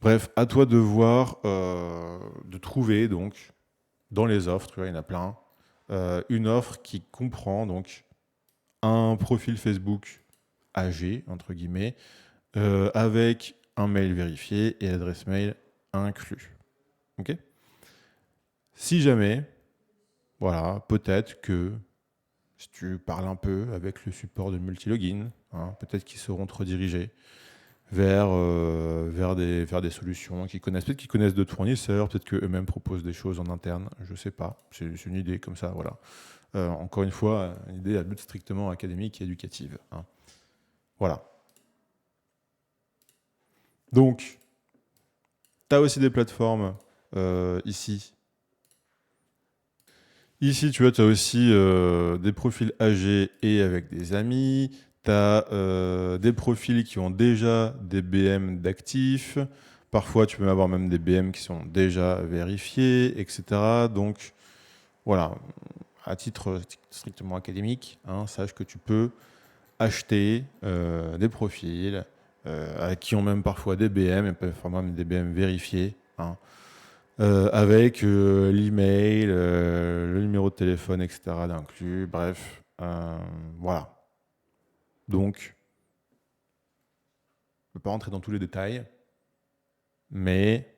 Bref, à toi de voir, de trouver donc dans les offres, tu vois, il y en a plein, une offre qui comprend donc un profil Facebook âgé, entre guillemets, avec un mail vérifié et l'adresse mail inclus. Ok. Si jamais, voilà, peut-être que si tu parles un peu avec le support de multilogin, hein, peut-être qu'ils sauront te rediriger vers des solutions qu'ils connaissent. Peut-être qu'ils connaissent d'autres fournisseurs, peut-être qu'eux-mêmes proposent des choses en interne, je ne sais pas. C'est une idée comme ça, voilà. Encore une fois, une idée à but strictement académique et éducative, hein. Voilà. Donc, tu as aussi des plateformes ici. Ici, tu vois, tu as aussi des profils âgés et avec des amis. Tu as des profils qui ont déjà des BM d'actifs. Parfois, tu peux avoir même des BM qui sont déjà vérifiés, etc. Donc, voilà, à titre strictement académique, hein, sache que tu peux acheter des profils qui ont même parfois des BM et parfois même des BM vérifiés, hein, avec l'email, le numéro de téléphone, etc. d'inclus, bref, voilà. Donc, je ne peux pas rentrer dans tous les détails, mais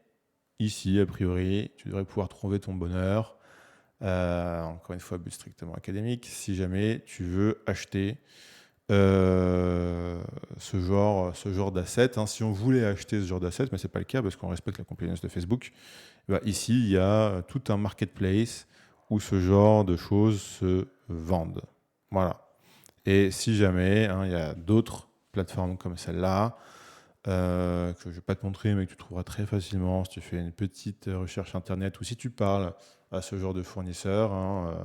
ici, a priori, tu devrais pouvoir trouver ton bonheur. Encore une fois, but strictement académique, si jamais tu veux acheter ce genre d'asset, hein. Si on voulait acheter ce genre d'asset, mais ce n'est pas le cas parce qu'on respecte la compliance de Facebook, bah, ici, il y a tout un marketplace où ce genre de choses se vendent. Voilà. Et si jamais, hein, il y a d'autres plateformes comme celle-là, que je ne vais pas te montrer, mais que tu trouveras très facilement si tu fais une petite recherche Internet ou si tu parles à ce genre de fournisseurs, hein,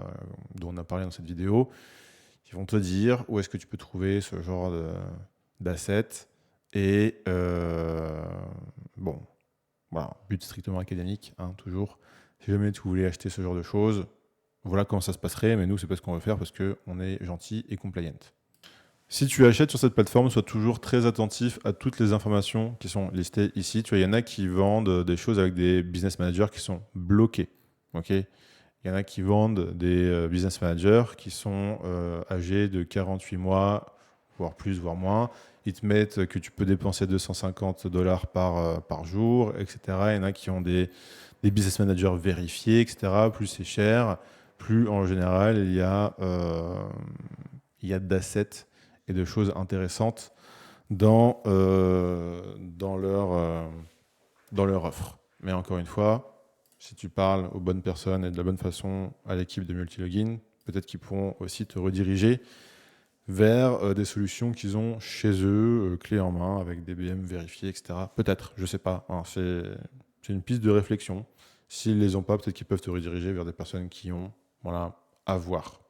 dont on a parlé dans cette vidéo, qui vont te dire où est-ce que tu peux trouver ce genre d'assets. Et bon, voilà, but strictement académique, hein, toujours. Si jamais tu voulais acheter ce genre de choses, voilà comment ça se passerait, mais nous, c'est pas ce qu'on veut faire parce qu'on est gentil et compliant. Si tu achètes sur cette plateforme, sois toujours très attentif à toutes les informations qui sont listées ici. Tu vois, il y en a qui vendent des choses avec des business managers qui sont bloqués. Ok. Il y en a qui vendent des business managers qui sont âgés de 48 mois, voire plus, voire moins. Ils te mettent que tu peux dépenser $250 par jour, etc. Il y en a qui ont des business managers vérifiés, etc. Plus c'est cher, plus en général il y a d'assets et de choses intéressantes dans leur offre. Mais encore une fois, si tu parles aux bonnes personnes et de la bonne façon à l'équipe de Multilogin, peut-être qu'ils pourront aussi te rediriger vers des solutions qu'ils ont chez eux, clés en main, avec des BM vérifiés, etc. Peut-être, je ne sais pas, hein, c'est une piste de réflexion. S'ils ne les ont pas, peut-être qu'ils peuvent te rediriger vers des personnes qui ont, voilà, à voir.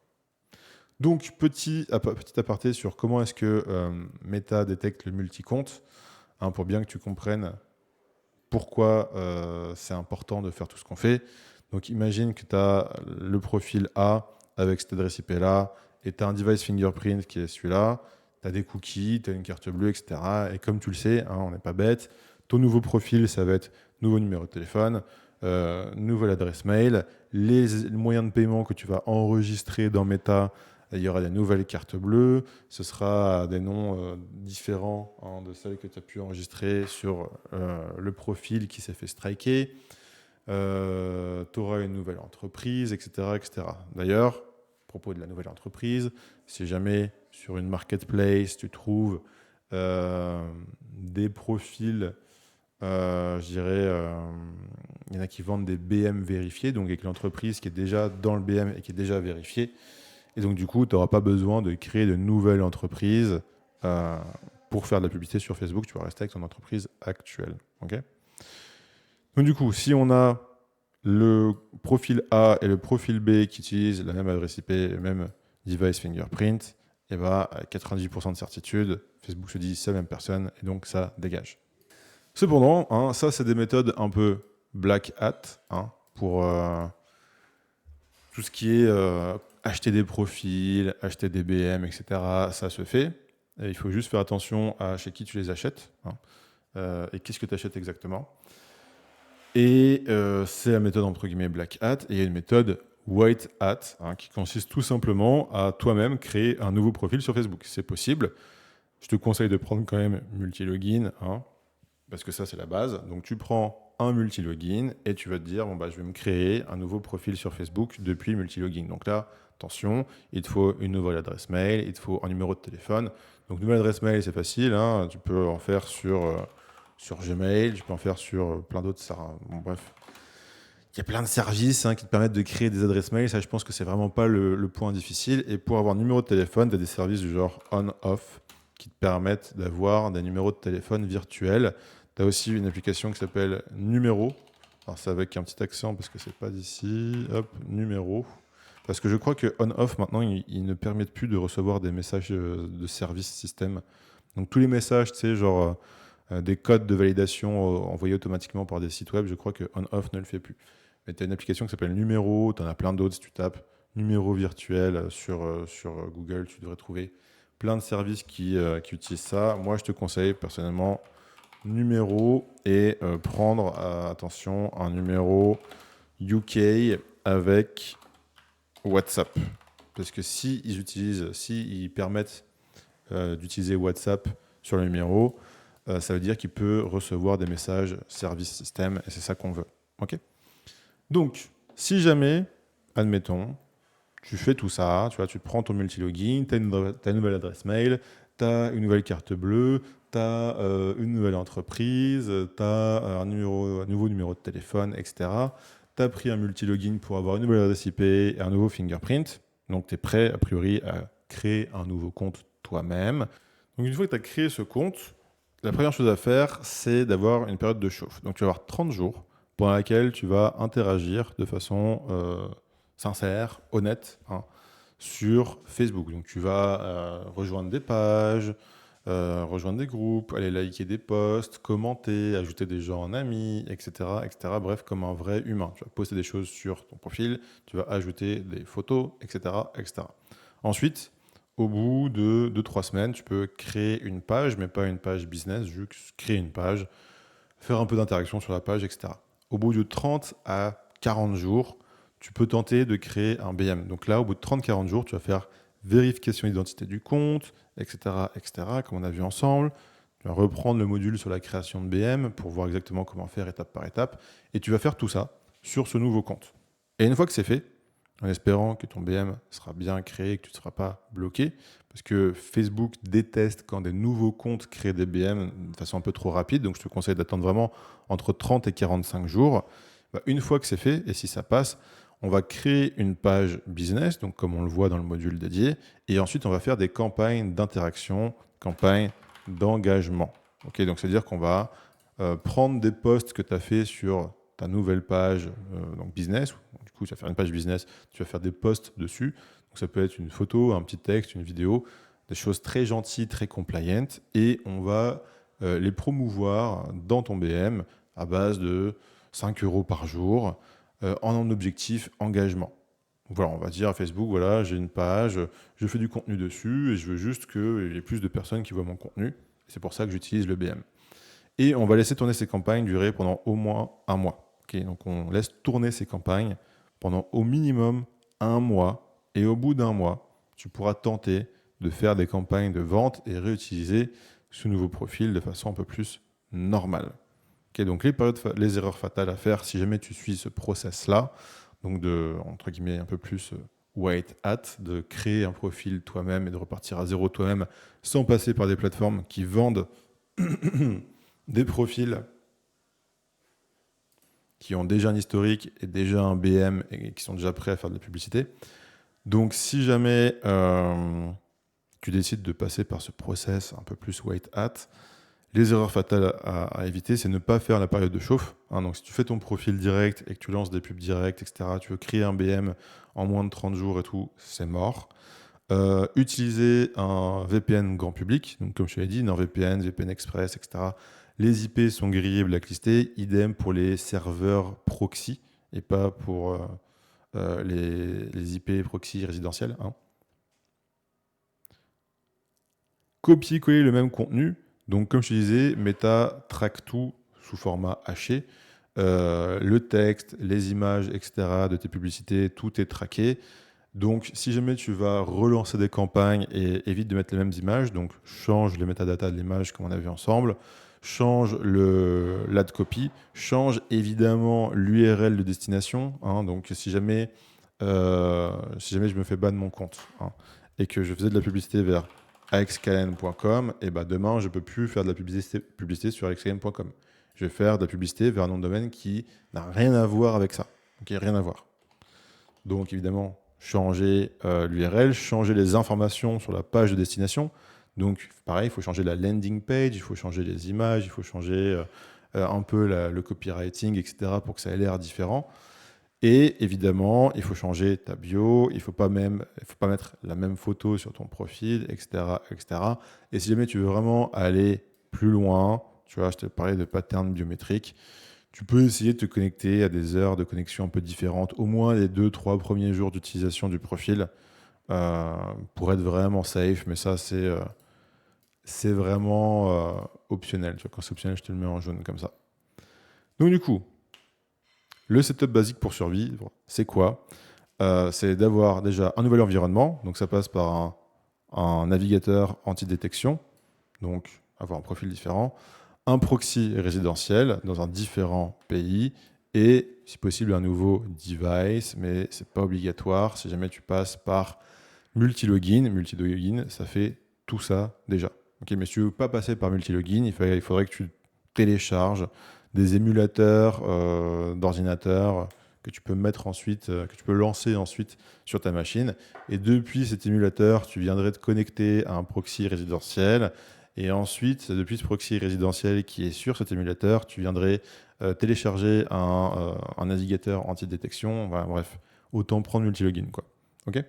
Donc, petit aparté sur comment est-ce que Meta détecte le multicompte, hein, pour bien que tu comprennes pourquoi c'est important de faire tout ce qu'on fait. Donc, imagine que tu as le profil A avec cette adresse IP-là et tu as un device fingerprint qui est celui-là. Tu as des cookies, tu as une carte bleue, etc. Et comme tu le sais, hein, on n'est pas bête, ton nouveau profil, ça va être nouveau numéro de téléphone, nouvelle adresse mail, les moyens de paiement que tu vas enregistrer dans Meta il y aura des nouvelles cartes bleues, ce sera des noms différents de celles que tu as pu enregistrer sur le profil qui s'est fait striker. Tu auras une nouvelle entreprise, etc., etc. D'ailleurs, à propos de la nouvelle entreprise, si jamais sur une marketplace, tu trouves des profils, je dirais, il y en a qui vendent des BM vérifiés, donc avec l'entreprise qui est déjà dans le BM et qui est déjà vérifiée. Et donc, du coup, tu n'auras pas besoin de créer de nouvelles entreprises pour faire de la publicité sur Facebook. Tu vas rester avec ton entreprise actuelle. Okay, donc, du coup, si on a le profil A et le profil B qui utilisent la même adresse IP, le même device fingerprint, et bah, à 90% de certitude, Facebook se dit c'est la même personne et donc ça dégage. Cependant, ça c'est des méthodes un peu black hat pour tout ce qui est acheter des profils, acheter des BM, etc. Ça se fait. Et il faut juste faire attention à chez qui tu les achètes et qu'est-ce que tu achètes exactement. Et c'est la méthode entre guillemets black hat. Et il y a une méthode white hat qui consiste tout simplement à toi-même créer un nouveau profil sur Facebook. C'est possible. Je te conseille de prendre quand même multi-login parce que ça c'est la base. Donc tu prends un multi-login et tu vas te dire je vais me créer un nouveau profil sur Facebook depuis multi-login. Donc là, attention, il te faut une nouvelle adresse mail, il te faut un numéro de téléphone. Donc nouvelle adresse mail, c'est facile, tu peux en faire sur Gmail, tu peux en faire sur plein d'autres. Bref, il y a plein de services qui te permettent de créer des adresses mail. Ça, je pense que c'est vraiment pas le point difficile. Et pour avoir un numéro de téléphone, tu as des services du genre on-off qui te permettent d'avoir des numéros de téléphone virtuels. Tu as aussi une application qui s'appelle Numéro. Alors, c'est avec un petit accent parce que c'est pas d'ici. Hop, Numéro. Parce que je crois que on-off, maintenant, il ne permet plus de recevoir des messages de service système. Donc, tous les messages, tu sais, genre des codes de validation envoyés automatiquement par des sites web, je crois que on-off ne le fait plus. Mais tu as une application qui s'appelle Numéro, tu en as plein d'autres. Si tu tapes Numéro virtuel sur Google, tu devrais trouver plein de services qui utilisent ça. Moi, je te conseille personnellement Numéro et prendre, attention, un numéro UK avec WhatsApp. Parce que s'ils permettent d'utiliser WhatsApp sur le numéro, ça veut dire qu'il peut recevoir des messages service système et c'est ça qu'on veut. Ok ? Donc, si jamais, admettons, tu fais tout ça, tu prends ton multi-login, tu as une nouvelle adresse mail, tu as une nouvelle carte bleue, tu as une nouvelle entreprise, tu as un nouveau numéro de téléphone, etc. Tu as pris un multi-login pour avoir une nouvelle adresse IP et un nouveau fingerprint. Donc, tu es prêt, a priori, à créer un nouveau compte toi-même. Donc, une fois que tu as créé ce compte, la première chose à faire, c'est d'avoir une période de chauffe. Donc, tu vas avoir 30 jours pendant laquelle tu vas interagir de façon sincère, honnête, sur Facebook. Donc tu vas rejoindre des pages, rejoindre des groupes, aller liker des posts, commenter, ajouter des gens en amis, etc., etc. Bref, comme un vrai humain. Tu vas poster des choses sur ton profil, tu vas ajouter des photos, etc., etc. Ensuite, au bout de 2-3 semaines, tu peux créer une page, mais pas une page business, juste créer une page, faire un peu d'interaction sur la page, etc. Au bout de 30 à 40 jours, tu peux tenter de créer un BM. Donc là, au bout de 30-40 jours, tu vas faire vérification d'identité du compte, etc., etc., comme on a vu ensemble. Tu vas reprendre le module sur la création de BM pour voir exactement comment faire étape par étape. Et tu vas faire tout ça sur ce nouveau compte. Et une fois que c'est fait, en espérant que ton BM sera bien créé et que tu ne seras pas bloqué, parce que Facebook déteste quand des nouveaux comptes créent des BM de façon un peu trop rapide, donc je te conseille d'attendre vraiment entre 30 et 45 jours. Une fois que c'est fait, et si ça passe, on va créer une page business, donc comme on le voit dans le module dédié, et ensuite on va faire des campagnes d'interaction, campagnes d'engagement. Okay, donc c'est-à-dire qu'on va prendre des posts que tu as fait sur ta nouvelle page donc business. Du coup, tu vas faire une page business, tu vas faire des posts dessus. Donc ça peut être une photo, un petit texte, une vidéo, des choses très gentilles, très compliant, et on va les promouvoir dans ton BM à base de 5 € par jour en objectif engagement. Donc voilà, on va dire à Facebook, voilà, j'ai une page, je fais du contenu dessus et je veux juste qu'il y ait plus de personnes qui voient mon contenu. C'est pour ça que j'utilise le BM. Et on va laisser tourner ces campagnes durer pendant au moins un mois. Okay, donc on laisse tourner ces campagnes pendant au minimum un mois. Et au bout d'un mois, tu pourras tenter de faire des campagnes de vente et réutiliser ce nouveau profil de façon un peu plus normale. Okay, donc les erreurs fatales à faire si jamais tu suis ce process-là, donc de, entre guillemets, un peu plus white hat, de créer un profil toi-même et de repartir à zéro toi-même sans passer par des plateformes qui vendent des profils qui ont déjà un historique et déjà un BM et qui sont déjà prêts à faire de la publicité. Donc si jamais tu décides de passer par ce process un peu plus white hat, les erreurs fatales à éviter, c'est ne pas faire la période de chauffe. Donc si tu fais ton profil direct et que tu lances des pubs directes, etc., tu veux créer un BM en moins de 30 jours et tout, c'est mort. Utiliser un VPN grand public, donc comme je te l'ai dit, NordVPN, VPN Express, etc. Les IP sont grillés, blacklistés, idem pour les serveurs proxy et pas pour les IP proxy résidentiels. Copier-coller le même contenu, donc comme je te disais, Meta traque tout sous format haché. Le texte, les images, etc. de tes publicités, tout est traqué. Donc, si jamais tu vas relancer des campagnes et évite de mettre les mêmes images, donc change les métadatas de l'image comme on a vu ensemble, change l'ad copy, change évidemment l'URL de destination. Donc, si jamais je me fais ban de mon compte et que je faisais de la publicité vers axkn.com, et ben demain, je ne peux plus faire de la publicité sur axkn.com. Je vais faire de la publicité vers un nom de domaine qui n'a rien à voir avec ça. Okay, rien à voir. Donc, évidemment, changer l'URL, changer les informations sur la page de destination. Donc, pareil, il faut changer la landing page, il faut changer les images, il faut changer un peu le copywriting, etc. pour que ça ait l'air différent. Et évidemment, il faut changer ta bio, il ne faut pas mettre la même photo sur ton profil, etc., etc. Et si jamais tu veux vraiment aller plus loin, tu vois, je te parlais de patterns biométriques, tu peux essayer de te connecter à des heures de connexion un peu différentes, au moins les 2-3 premiers jours d'utilisation du profil, pour être vraiment safe. Mais ça, c'est vraiment optionnel. Tu vois, quand c'est optionnel, je te le mets en jaune comme ça. Donc du coup, le setup basique pour survivre, c'est quoi ? C'est d'avoir déjà un nouvel environnement. Donc ça passe par un navigateur anti-détection, donc avoir un profil différent, un proxy résidentiel dans un différent pays et, si possible, un nouveau device, mais ce n'est pas obligatoire si jamais tu passes par multilogin. Multilogin, ça fait tout ça déjà. Okay, mais si tu ne veux pas passer par multilogin, il faudrait que tu télécharges des émulateurs d'ordinateurs que tu peux mettre ensuite, que tu peux lancer ensuite sur ta machine. Et depuis cet émulateur, tu viendrais te connecter à un proxy résidentiel. Et ensuite, depuis ce proxy résidentiel qui est sur cet émulateur, tu viendrais télécharger un navigateur anti-détection. Voilà, bref, autant prendre multilogin, quoi. OK ?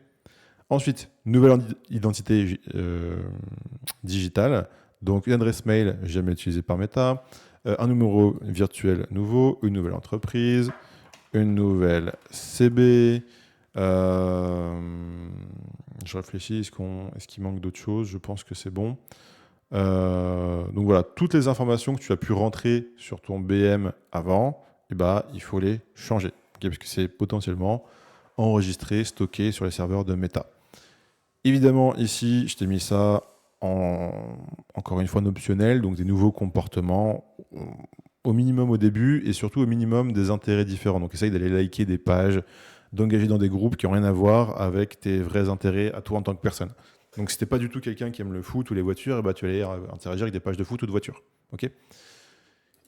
Ensuite, nouvelle identité digitale. Donc, une adresse mail jamais utilisée par Meta, un numéro virtuel nouveau, une nouvelle entreprise, une nouvelle CB. Je réfléchis, est-ce qu'il manque d'autres choses ? Je pense que c'est bon. Donc voilà, toutes les informations que tu as pu rentrer sur ton BM avant, il faut les changer, okay, parce que c'est potentiellement enregistré, stocké sur les serveurs de Meta. Évidemment, ici, je t'ai mis ça encore une fois en optionnel, donc des nouveaux comportements au minimum au début et surtout au minimum des intérêts différents. Donc essaye d'aller liker des pages, d'engager dans des groupes qui n'ont rien à voir avec tes vrais intérêts à toi en tant que personne. Donc si t'es pas du tout quelqu'un qui aime le foot ou les voitures, tu vas aller interagir avec des pages de foot ou de voitures. Okay,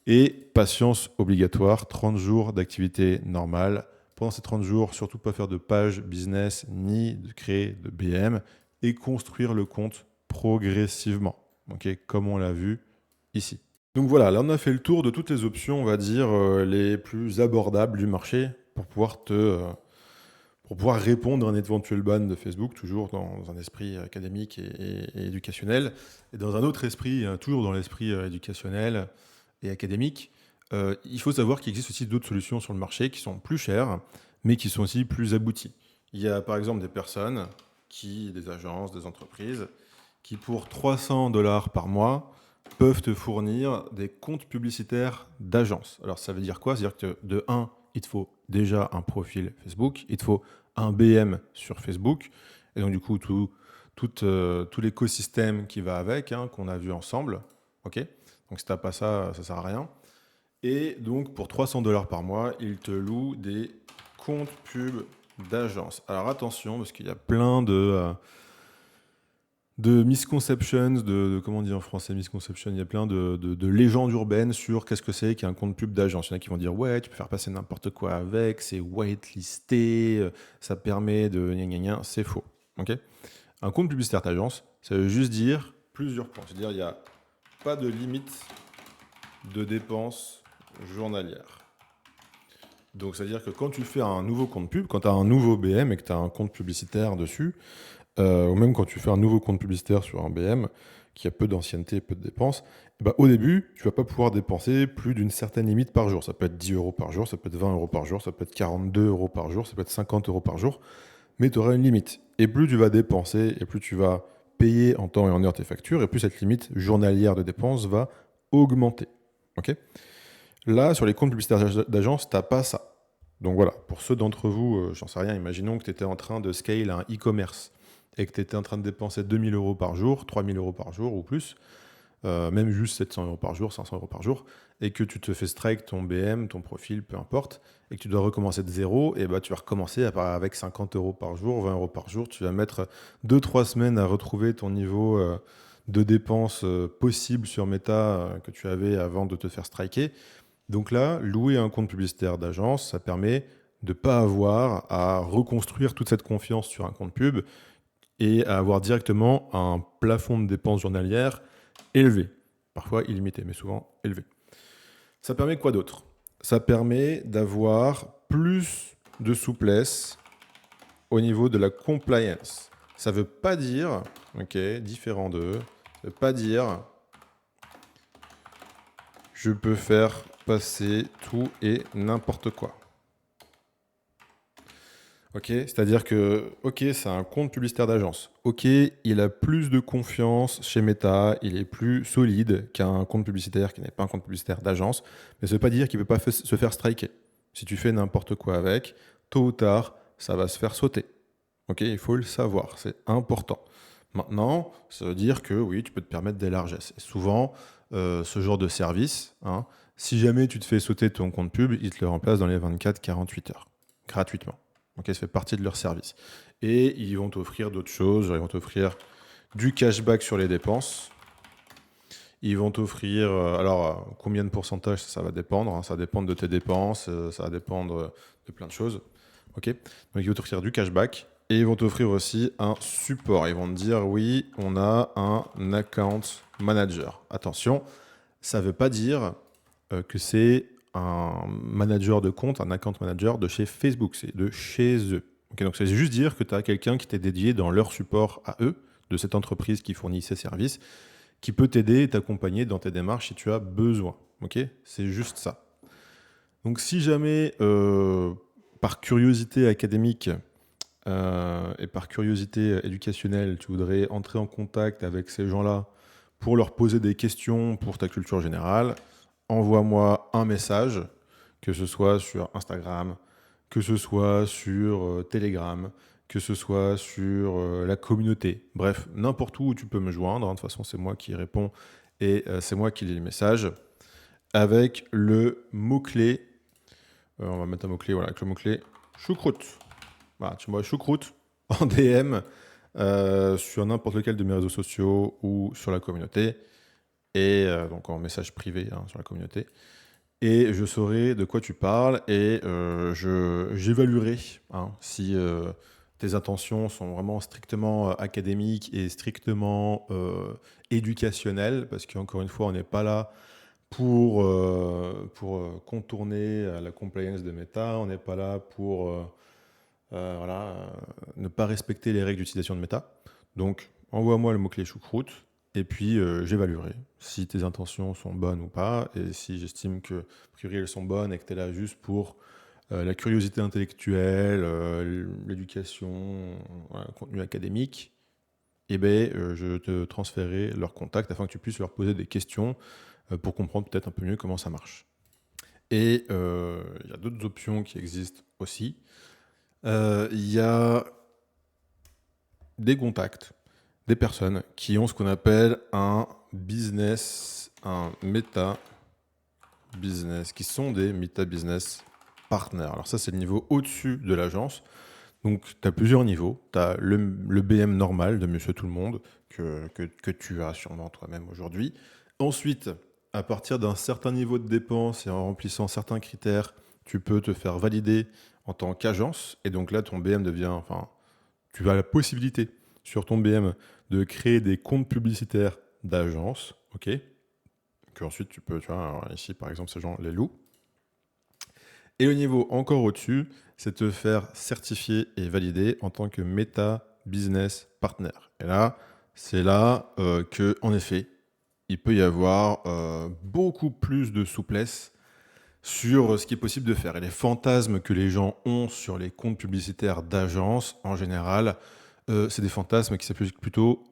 et patience obligatoire, 30 jours d'activité normale. Pendant ces 30 jours, surtout pas faire de page business ni de créer de BM et construire le compte progressivement, okay, comme on l'a vu ici. Donc voilà, là on a fait le tour de toutes les options, on va dire, les plus abordables du marché pour pouvoir répondre à un éventuel ban de Facebook, toujours dans un esprit académique et éducationnel, et dans un autre esprit, toujours dans l'esprit éducationnel et académique. Il faut savoir qu'il existe aussi d'autres solutions sur le marché qui sont plus chères, mais qui sont aussi plus abouties. Il y a par exemple des personnes, des agences, des entreprises, qui pour $300 par mois peuvent te fournir des comptes publicitaires d'agence. Alors ça veut dire quoi ? C'est-à-dire que de 1, il te faut déjà un profil Facebook, il te faut un BM sur Facebook, Et donc, du coup, tout l'écosystème qui va avec, hein, qu'on a vu ensemble. OK? Donc, si tu n'as pas ça, ça sert à rien. Et donc, pour 300 $ par mois, il te loue des comptes pub d'agence. Alors, attention, parce qu'il y a plein de misconceptions, comment on dit en français misconception, il y a plein de légendes urbaines sur qu'est-ce que c'est qu'un compte pub d'agence. Il y en a qui vont dire ouais, tu peux faire passer n'importe quoi avec, c'est whitelisté, ça permet de gna gna gna. C'est faux. Ok. Un compte publicitaire d'agence, ça veut juste dire plusieurs points. C'est-à-dire il n'y a pas de limite de dépenses journalières. Donc, c'est-à-dire que quand tu fais un nouveau compte pub, quand tu as un nouveau BM et que tu as un compte publicitaire dessus, ou même quand tu fais un nouveau compte publicitaire sur un BM qui a peu d'ancienneté et peu de dépenses, bah, au début, tu vas pas pouvoir dépenser plus d'une certaine limite par jour. Ça peut être 10 € par jour, ça peut être 20 € par jour, ça peut être 42 € par jour, ça peut être 50 € par jour, mais tu auras une limite. Et plus tu vas dépenser, et plus tu vas payer en temps et en heure tes factures, et plus cette limite journalière de dépenses va augmenter. Ok. Là, sur les comptes publicitaires d'agence, tu n'as pas ça. Donc voilà, pour ceux d'entre vous, j'en sais rien, imaginons que tu étais en train de scale un e-commerce et que tu étais en train de dépenser 2000 € par jour, 3000 € par jour ou plus, même juste 700 € par jour, 500 € par jour, et que tu te fais strike ton BM, ton profil, peu importe, et que tu dois recommencer de zéro, et bah tu vas recommencer avec 50 € par jour, 20 € par jour. Tu vas mettre 2-3 semaines à retrouver ton niveau de dépenses possible sur Meta que tu avais avant de te faire striker. Donc là, louer un compte publicitaire d'agence, ça permet de ne pas avoir à reconstruire toute cette confiance sur un compte pub et à avoir directement un plafond de dépenses journalières élevé. Parfois illimité, mais souvent élevé. Ça permet quoi d'autre? Ça permet d'avoir plus de souplesse au niveau de la compliance. Ça ne veut pas dire, ok, différent d'eux, ça ne veut pas dire je peux faire passer tout et n'importe quoi. Ok, c'est-à-dire que, ok, c'est un compte publicitaire d'agence. Ok, il a plus de confiance chez Meta, il est plus solide qu'un compte publicitaire qui n'est pas un compte publicitaire d'agence, mais ça ne veut pas dire qu'il ne peut pas se faire striker. Si tu fais n'importe quoi avec, tôt ou tard, ça va se faire sauter. Ok, il faut le savoir, c'est important. Maintenant, ça veut dire que oui, tu peux te permettre des largesses. Et souvent, ce genre de service, hein, si jamais tu te fais sauter ton compte pub, ils te le remplacent dans les 24-48 heures, gratuitement. Donc, ça fait partie de leur service. Et ils vont t'offrir d'autres choses. Ils vont t'offrir du cashback sur les dépenses. Ils vont t'offrir... combien de pourcentage, ça va dépendre. Hein, ça va dépendre de tes dépenses. Ça va dépendre de plein de choses. Ok. Donc, ils vont t'offrir du cashback. Et ils vont t'offrir aussi un support. Ils vont te dire, oui, on a un account manager. Attention, ça ne veut pas dire que c'est un manager de compte, un account manager de chez Facebook, c'est de chez eux. Okay, donc ça veut juste dire que tu as quelqu'un qui t'est dédié dans leur support à eux, de cette entreprise qui fournit ces services, qui peut t'aider et t'accompagner dans tes démarches si tu as besoin. Okay, c'est juste ça. Donc si jamais, par curiosité académique et par curiosité éducationnelle, tu voudrais entrer en contact avec ces gens-là pour leur poser des questions pour ta culture générale, envoie-moi un message, que ce soit sur Instagram, que ce soit sur Telegram, que ce soit sur la communauté. Bref, n'importe où tu peux me joindre. De toute façon, c'est moi qui réponds et c'est moi qui lis les messages. Avec le mot-clé, on va mettre un mot-clé, voilà, avec le mot-clé choucroute. Voilà, tu m'envoies choucroute en DM sur n'importe lequel de mes réseaux sociaux ou sur la communauté. Et donc en message privé sur la communauté. Et je saurai de quoi tu parles et j'évaluerai si tes intentions sont vraiment strictement académiques et strictement éducationnelles, parce qu'encore une fois, on n'est pas là pour contourner la compliance de Meta, on n'est pas là pour ne pas respecter les règles d'utilisation de Meta. Donc, envoie-moi le mot-clé choucroute. Et puis, j'évaluerai si tes intentions sont bonnes ou pas. Et si j'estime que, a priori, elles sont bonnes et que tu es là juste pour la curiosité intellectuelle, l'éducation, le contenu académique, eh ben, je te transférerai leur contact afin que tu puisses leur poser des questions pour comprendre peut-être un peu mieux comment ça marche. Et il y a d'autres options qui existent aussi. Il y a des contacts, des personnes qui ont ce qu'on appelle un business, un meta business, qui sont des meta business partners. Alors ça, c'est le niveau au-dessus de l'agence. Donc, tu as plusieurs niveaux. Tu as le BM normal de Monsieur Tout-le-Monde que tu as sûrement toi-même aujourd'hui. Ensuite, à partir d'un certain niveau de dépenses et en remplissant certains critères, tu peux te faire valider en tant qu'agence. Et donc là, ton BM devient, enfin, tu as la possibilité sur ton BM de créer des comptes publicitaires d'agence, ok? Que ensuite tu peux, tu vois, alors ici par exemple, ces gens les louent. Et le niveau encore au-dessus, c'est te faire certifier et valider en tant que Meta Business Partner. Et là, c'est là que, en effet, il peut y avoir beaucoup plus de souplesse sur ce qui est possible de faire. Et les fantasmes que les gens ont sur les comptes publicitaires d'agence, en général, c'est des fantasmes qui s'appliquent plutôt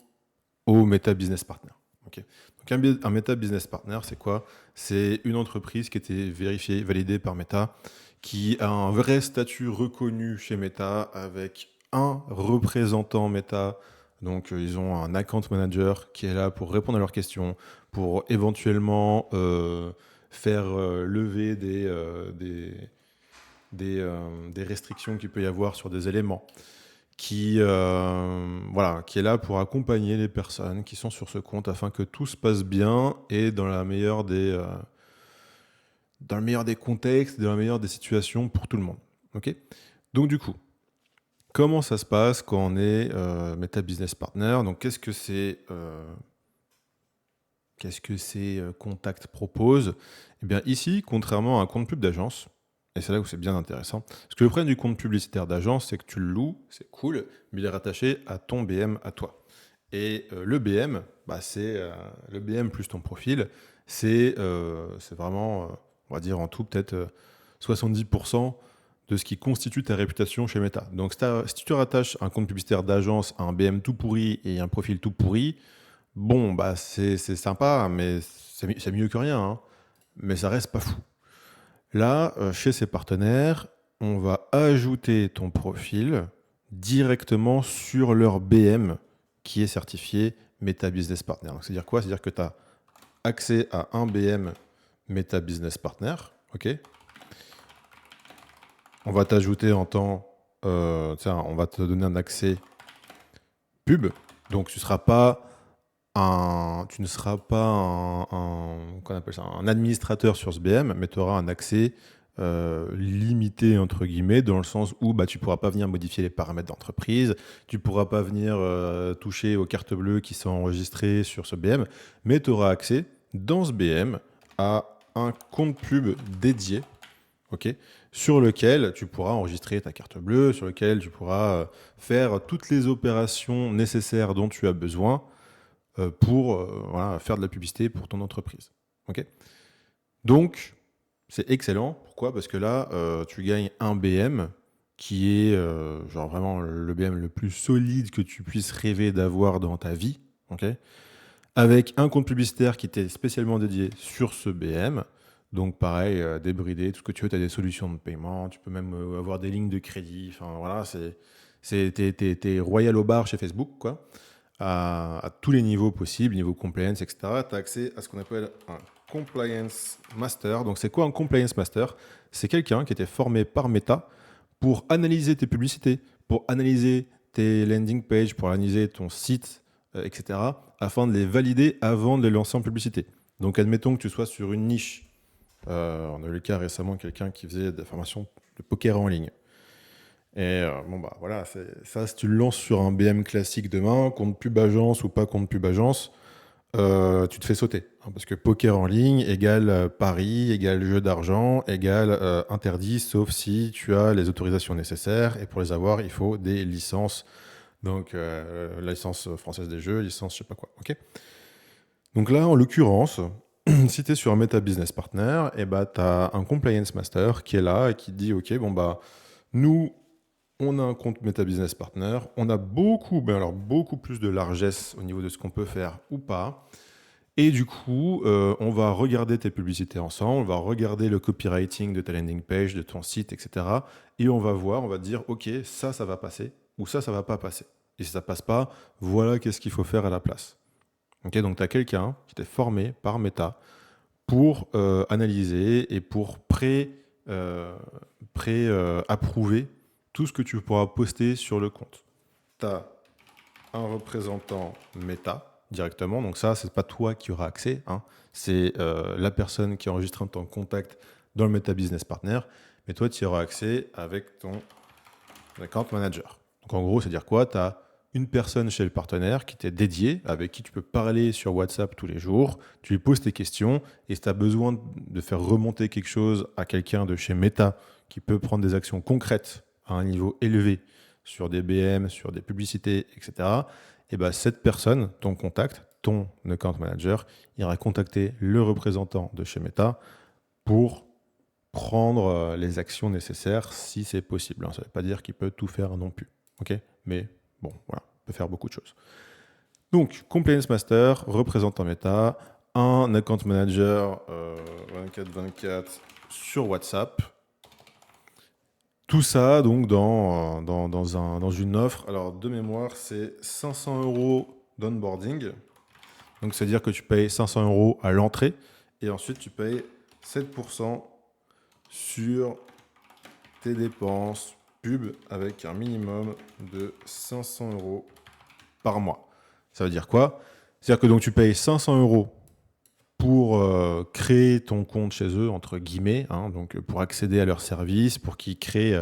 au Meta Business Partner. Okay. Donc un Meta Business Partner, c'est quoi? C'est une entreprise qui a été vérifiée, validée par Meta, qui a un vrai statut reconnu chez Meta avec un représentant Meta. Donc ils ont un account manager qui est là pour répondre à leurs questions, pour éventuellement faire lever des restrictions qu'il peut y avoir sur des éléments voilà, qui est là pour accompagner les personnes qui sont sur ce compte afin que tout se passe bien et dans le meilleur des contextes, dans le meilleur des situations pour tout le monde. Okay. Donc du coup, comment ça se passe quand on est Meta Business Partner? Donc qu'est-ce que ces contacts proposent? Eh bien ici, contrairement à un compte pub d'agence, et c'est là où c'est bien intéressant. Parce que le problème du compte publicitaire d'agence, c'est que tu le loues, c'est cool, mais il est rattaché à ton BM à toi. Et le BM, c'est le BM plus ton profil, c'est vraiment, on va dire en tout, peut-être 70% de ce qui constitue ta réputation chez Meta. Donc si tu rattaches un compte publicitaire d'agence à un BM tout pourri et un profil tout pourri, bon, c'est sympa, mais c'est mieux que rien, hein. Mais ça reste pas fou. Là, chez ces partenaires, on va ajouter ton profil directement sur leur BM qui est certifié Meta Business Partner. Donc, c'est-à-dire quoi? C'est-à-dire que tu as accès à un BM Meta Business Partner. Ok. On va t'ajouter en temps, on va te donner un accès pub. Donc, tu ne seras pas qu'on appelle ça, un administrateur sur ce BM, mais tu auras un accès limité, entre guillemets, dans le sens où tu ne pourras pas venir modifier les paramètres d'entreprise, tu ne pourras pas venir toucher aux cartes bleues qui sont enregistrées sur ce BM, mais tu auras accès dans ce BM à un compte pub dédié, ok, sur lequel tu pourras enregistrer ta carte bleue, sur lequel tu pourras faire toutes les opérations nécessaires dont tu as besoin pour faire de la publicité pour ton entreprise. Okay. Donc, c'est excellent. Pourquoi? Parce que là, tu gagnes un BM qui est genre vraiment le BM le plus solide que tu puisses rêver d'avoir dans ta vie. Okay, avec un compte publicitaire qui était spécialement dédié sur ce BM. Donc pareil, débridé, tout ce que tu veux, tu as des solutions de paiement, tu peux même avoir des lignes de crédit. Enfin voilà, t'es royal au bar chez Facebook, quoi. À tous les niveaux possibles, niveau compliance, etc. Tu as accès à ce qu'on appelle un compliance master. Donc c'est quoi un compliance master? C'est quelqu'un qui était formé par Meta pour analyser tes publicités, pour analyser tes landing pages, pour analyser ton site, etc., afin de les valider avant de les lancer en publicité. Donc admettons que tu sois sur une niche. On a eu le cas récemment, quelqu'un qui faisait de la formation de poker en ligne. Et voilà, ça, si tu le lances sur un BM classique demain, compte pub agence ou pas compte pub agence, tu te fais sauter. Hein, parce que poker en ligne égale pari, égale jeu d'argent, égale interdit, sauf si tu as les autorisations nécessaires. Et pour les avoir, il faut des licences. Donc, licence française des jeux, licence je sais pas quoi. Okay. Donc là, en l'occurrence, si tu es sur un Meta Business Partner, tu as un Compliance Master qui est là et qui te dit, OK, nous, on a un compte Meta Business Partner, on a beaucoup plus de largesse au niveau de ce qu'on peut faire ou pas. Et du coup, on va regarder tes publicités ensemble, on va regarder le copywriting de ta landing page, de ton site, etc. Et on va voir, on va dire, OK, ça va passer ou ça va pas passer. Et si ça passe pas, voilà qu'est-ce qu'il faut faire à la place. Ok, donc tu as quelqu'un qui t'est formé par Meta pour analyser et pour approuver tout ce que tu pourras poster sur le compte. Tu as un représentant Meta directement, donc ça, c'est pas toi qui auras accès, hein. C'est la personne qui enregistre ton contact dans le Meta Business Partner, mais toi, tu y auras accès avec ton account manager. Donc en gros, c'est-à-dire quoi? Tu as une personne chez le partenaire qui t'est dédiée, avec qui tu peux parler sur WhatsApp tous les jours, tu lui poses tes questions, et si tu as besoin de faire remonter quelque chose à quelqu'un de chez Meta qui peut prendre des actions concrètes à un niveau élevé sur des BM, sur des publicités, etc., et ben cette personne, ton contact, ton account manager, ira contacter le représentant de chez Meta pour prendre les actions nécessaires si c'est possible. Ça ne veut pas dire qu'il peut tout faire non plus. Ok, mais bon, voilà, il peut faire beaucoup de choses. Donc, Compliance Master, représentant Meta, un account manager 24/24 sur WhatsApp. Tout ça, donc, dans une offre. Alors, de mémoire, c'est 500 € d'onboarding. Donc, c'est-à-dire que tu payes 500 € à l'entrée et ensuite, tu payes 7% sur tes dépenses pub avec un minimum de 500 € par mois. Ça veut dire quoi? C'est-à-dire que donc, tu payes 500 € pour créer ton compte chez eux, entre guillemets, hein, donc pour accéder à leurs services, pour qu'ils créent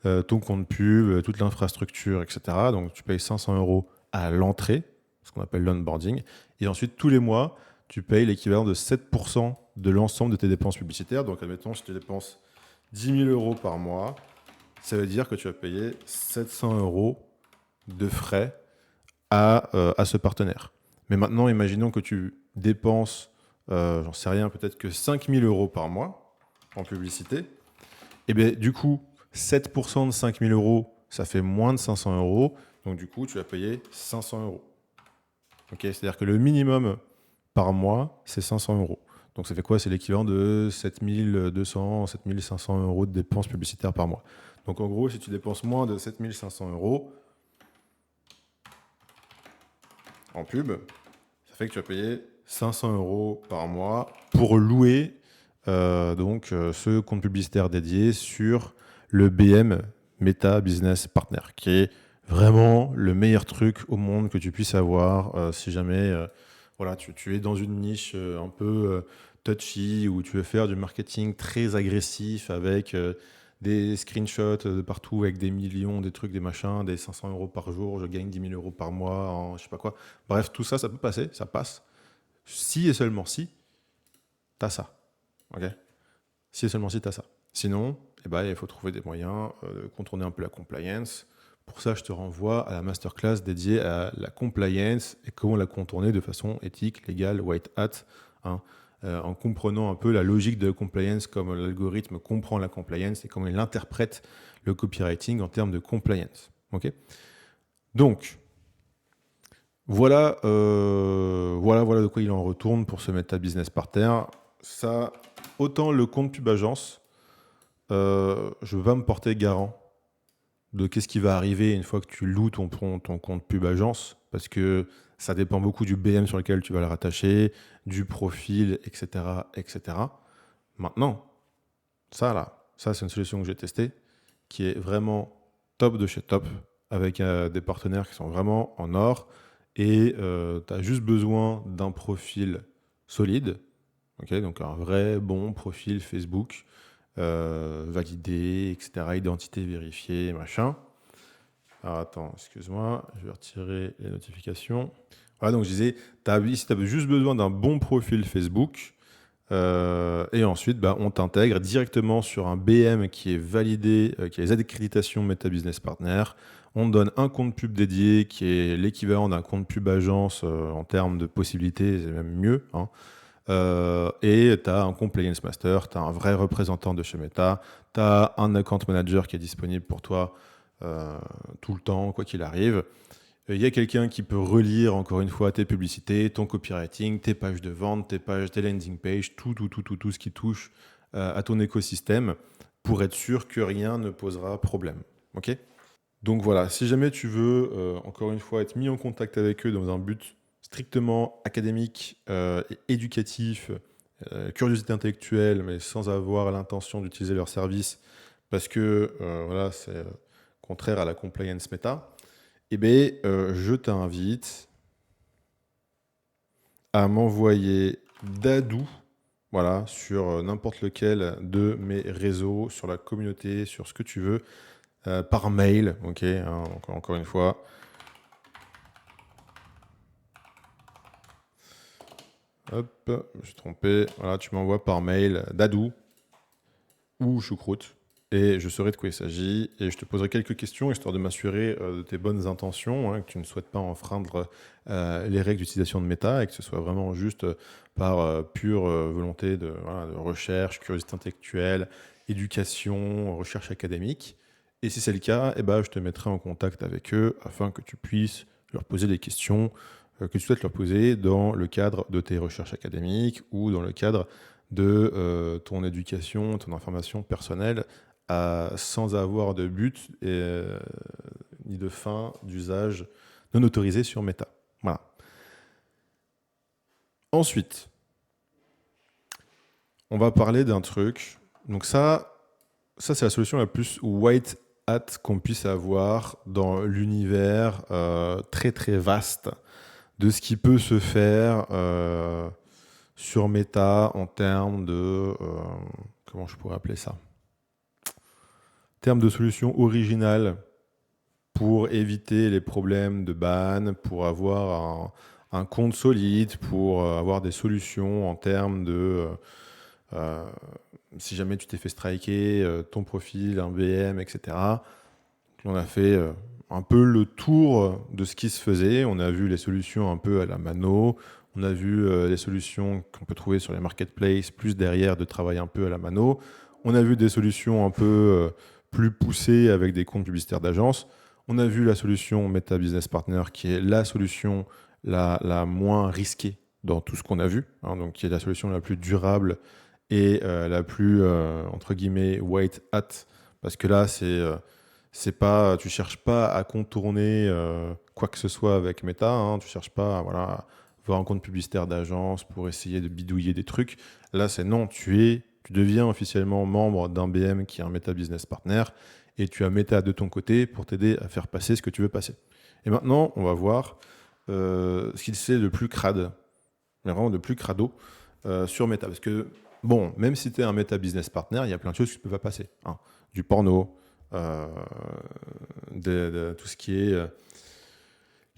ton compte pub, toute l'infrastructure, etc. Donc tu payes 500 € à l'entrée, ce qu'on appelle l'onboarding, et ensuite tous les mois, tu payes l'équivalent de 7% de l'ensemble de tes dépenses publicitaires. Donc admettons, si tu dépenses 10 000 € par mois, ça veut dire que tu vas payer 700 € de frais à ce partenaire. Mais maintenant, imaginons que tu dépenses j'en sais rien, peut-être que 5 000 € par mois en publicité. Et bien, du coup, 7% de 5 000 €, ça fait moins de 500 €. Donc, du coup, tu vas payer 500 €. Okay, c'est-à-dire que le minimum par mois, c'est 500 €. Donc, ça fait quoi? C'est l'équivalent de 7 200, 7 500 € de dépenses publicitaires par mois. Donc, en gros, si tu dépenses moins de 7 500 € en pub, ça fait que tu vas payer 500 € par mois pour louer ce compte publicitaire dédié sur le BM Meta Business Partner, qui est vraiment le meilleur truc au monde que tu puisses avoir si jamais voilà, tu es dans une niche un peu touchy, où tu veux faire du marketing très agressif avec des screenshots de partout avec des millions, des trucs, des machins, des 500 € par jour, je gagne 10 000 € par mois, en je sais pas quoi. Bref, tout ça, ça peut passer, ça passe. Si et seulement si, tu as ça. Okay, si et seulement si tu as ça. Sinon, eh ben, il faut trouver des moyens de contourner un peu la compliance. Pour ça, je te renvoie à la masterclass dédiée à la compliance et comment la contourner de façon éthique, légale, white hat, hein, en comprenant un peu la logique de la compliance, comme l'algorithme comprend la compliance et comment il interprète le copywriting en termes de compliance. Okay, donc, voilà de quoi il en retourne pour se mettre à business partner. Ça, autant le compte pub agence, je ne veux pas me porter garant de qu'est-ce qui va arriver une fois que tu loues ton compte pub agence, parce que ça dépend beaucoup du BM sur lequel tu vas le rattacher, du profil, etc., etc. Maintenant, ça c'est une solution que j'ai testée, qui est vraiment top de chez top, avec des partenaires qui sont vraiment en or, et tu as juste besoin d'un profil solide, okay, donc un vrai bon profil Facebook, validé, etc., identité vérifiée, machin. Alors attends, excuse-moi, je vais retirer les notifications. Voilà, donc je disais, si tu as juste besoin d'un bon profil Facebook, et ensuite, on t'intègre directement sur un BM qui est validé, qui a les accréditations Meta Business Partner. On te donne un compte pub dédié qui est l'équivalent d'un compte pub agence en termes de possibilités, c'est même mieux, hein. Et tu as un compliance master, tu as un vrai représentant de chez Meta, tu as un account manager qui est disponible pour toi tout le temps, quoi qu'il arrive. Il y a quelqu'un qui peut relire, encore une fois, tes publicités, ton copywriting, tes pages de vente, tes landing pages, tout ce qui touche à ton écosystème pour être sûr que rien ne posera problème. Okay, Donc voilà, si jamais tu veux, encore une fois, être mis en contact avec eux dans un but strictement académique et éducatif, curiosité intellectuelle, mais sans avoir l'intention d'utiliser leur service, parce que voilà, c'est contraire à la compliance Meta, eh bien, je t'invite à m'envoyer d'Adou, voilà, sur n'importe lequel de mes réseaux, sur la communauté, sur ce que tu veux, par mail, ok, hein, encore une fois. Hop, je me suis trompé. Voilà, tu m'envoies par mail Dadou ou Choucroute et je saurai de quoi il s'agit et je te poserai quelques questions histoire de m'assurer de tes bonnes intentions, hein, que tu ne souhaites pas enfreindre les règles d'utilisation de Meta et que ce soit vraiment juste par pure volonté voilà, de recherche, curiosité intellectuelle, éducation, recherche académique. Et si c'est le cas, eh ben, je te mettrai en contact avec eux afin que tu puisses leur poser des questions que tu souhaites leur poser dans le cadre de tes recherches académiques ou dans le cadre de ton éducation, ton information personnelle, sans avoir de but ni de fin d'usage non autorisé sur Meta. Voilà. Ensuite, on va parler d'un truc. Donc ça c'est la solution la plus white hat qu'on puisse avoir dans l'univers très très vaste de ce qui peut se faire sur Meta en termes de... comment je pourrais appeler ça? En termes de solutions originales pour éviter les problèmes de ban, pour avoir un compte solide, pour avoir des solutions en termes de... si jamais tu t'es fait striker, ton profil, un VM, etc. On a fait un peu le tour de ce qui se faisait. On a vu les solutions un peu à la mano. On a vu les solutions qu'on peut trouver sur les marketplaces, plus derrière de travailler un peu à la mano. On a vu des solutions un peu plus poussées avec des comptes publicitaires d'agence. On a vu la solution Meta Business Partner qui est la solution la moins risquée dans tout ce qu'on a vu, hein, donc qui est la solution la plus durable et la plus, entre guillemets, white hat, parce que là, c'est pas, tu cherches pas à contourner quoi que ce soit avec Meta, hein, tu cherches pas à voilà, voir un compte publicitaire d'agence pour essayer de bidouiller des trucs. Là, c'est non, tu deviens officiellement membre d'un BM qui est un Meta Business Partner et tu as Meta de ton côté pour t'aider à faire passer ce que tu veux passer. Et maintenant, on va voir ce qu'il sait de plus crade, mais vraiment de plus crado sur Meta. Parce que, bon, même si tu es un Meta Business Partner, il y a plein de choses qui ne peuvent pas passer, hein. Du porno, de tout ce qui est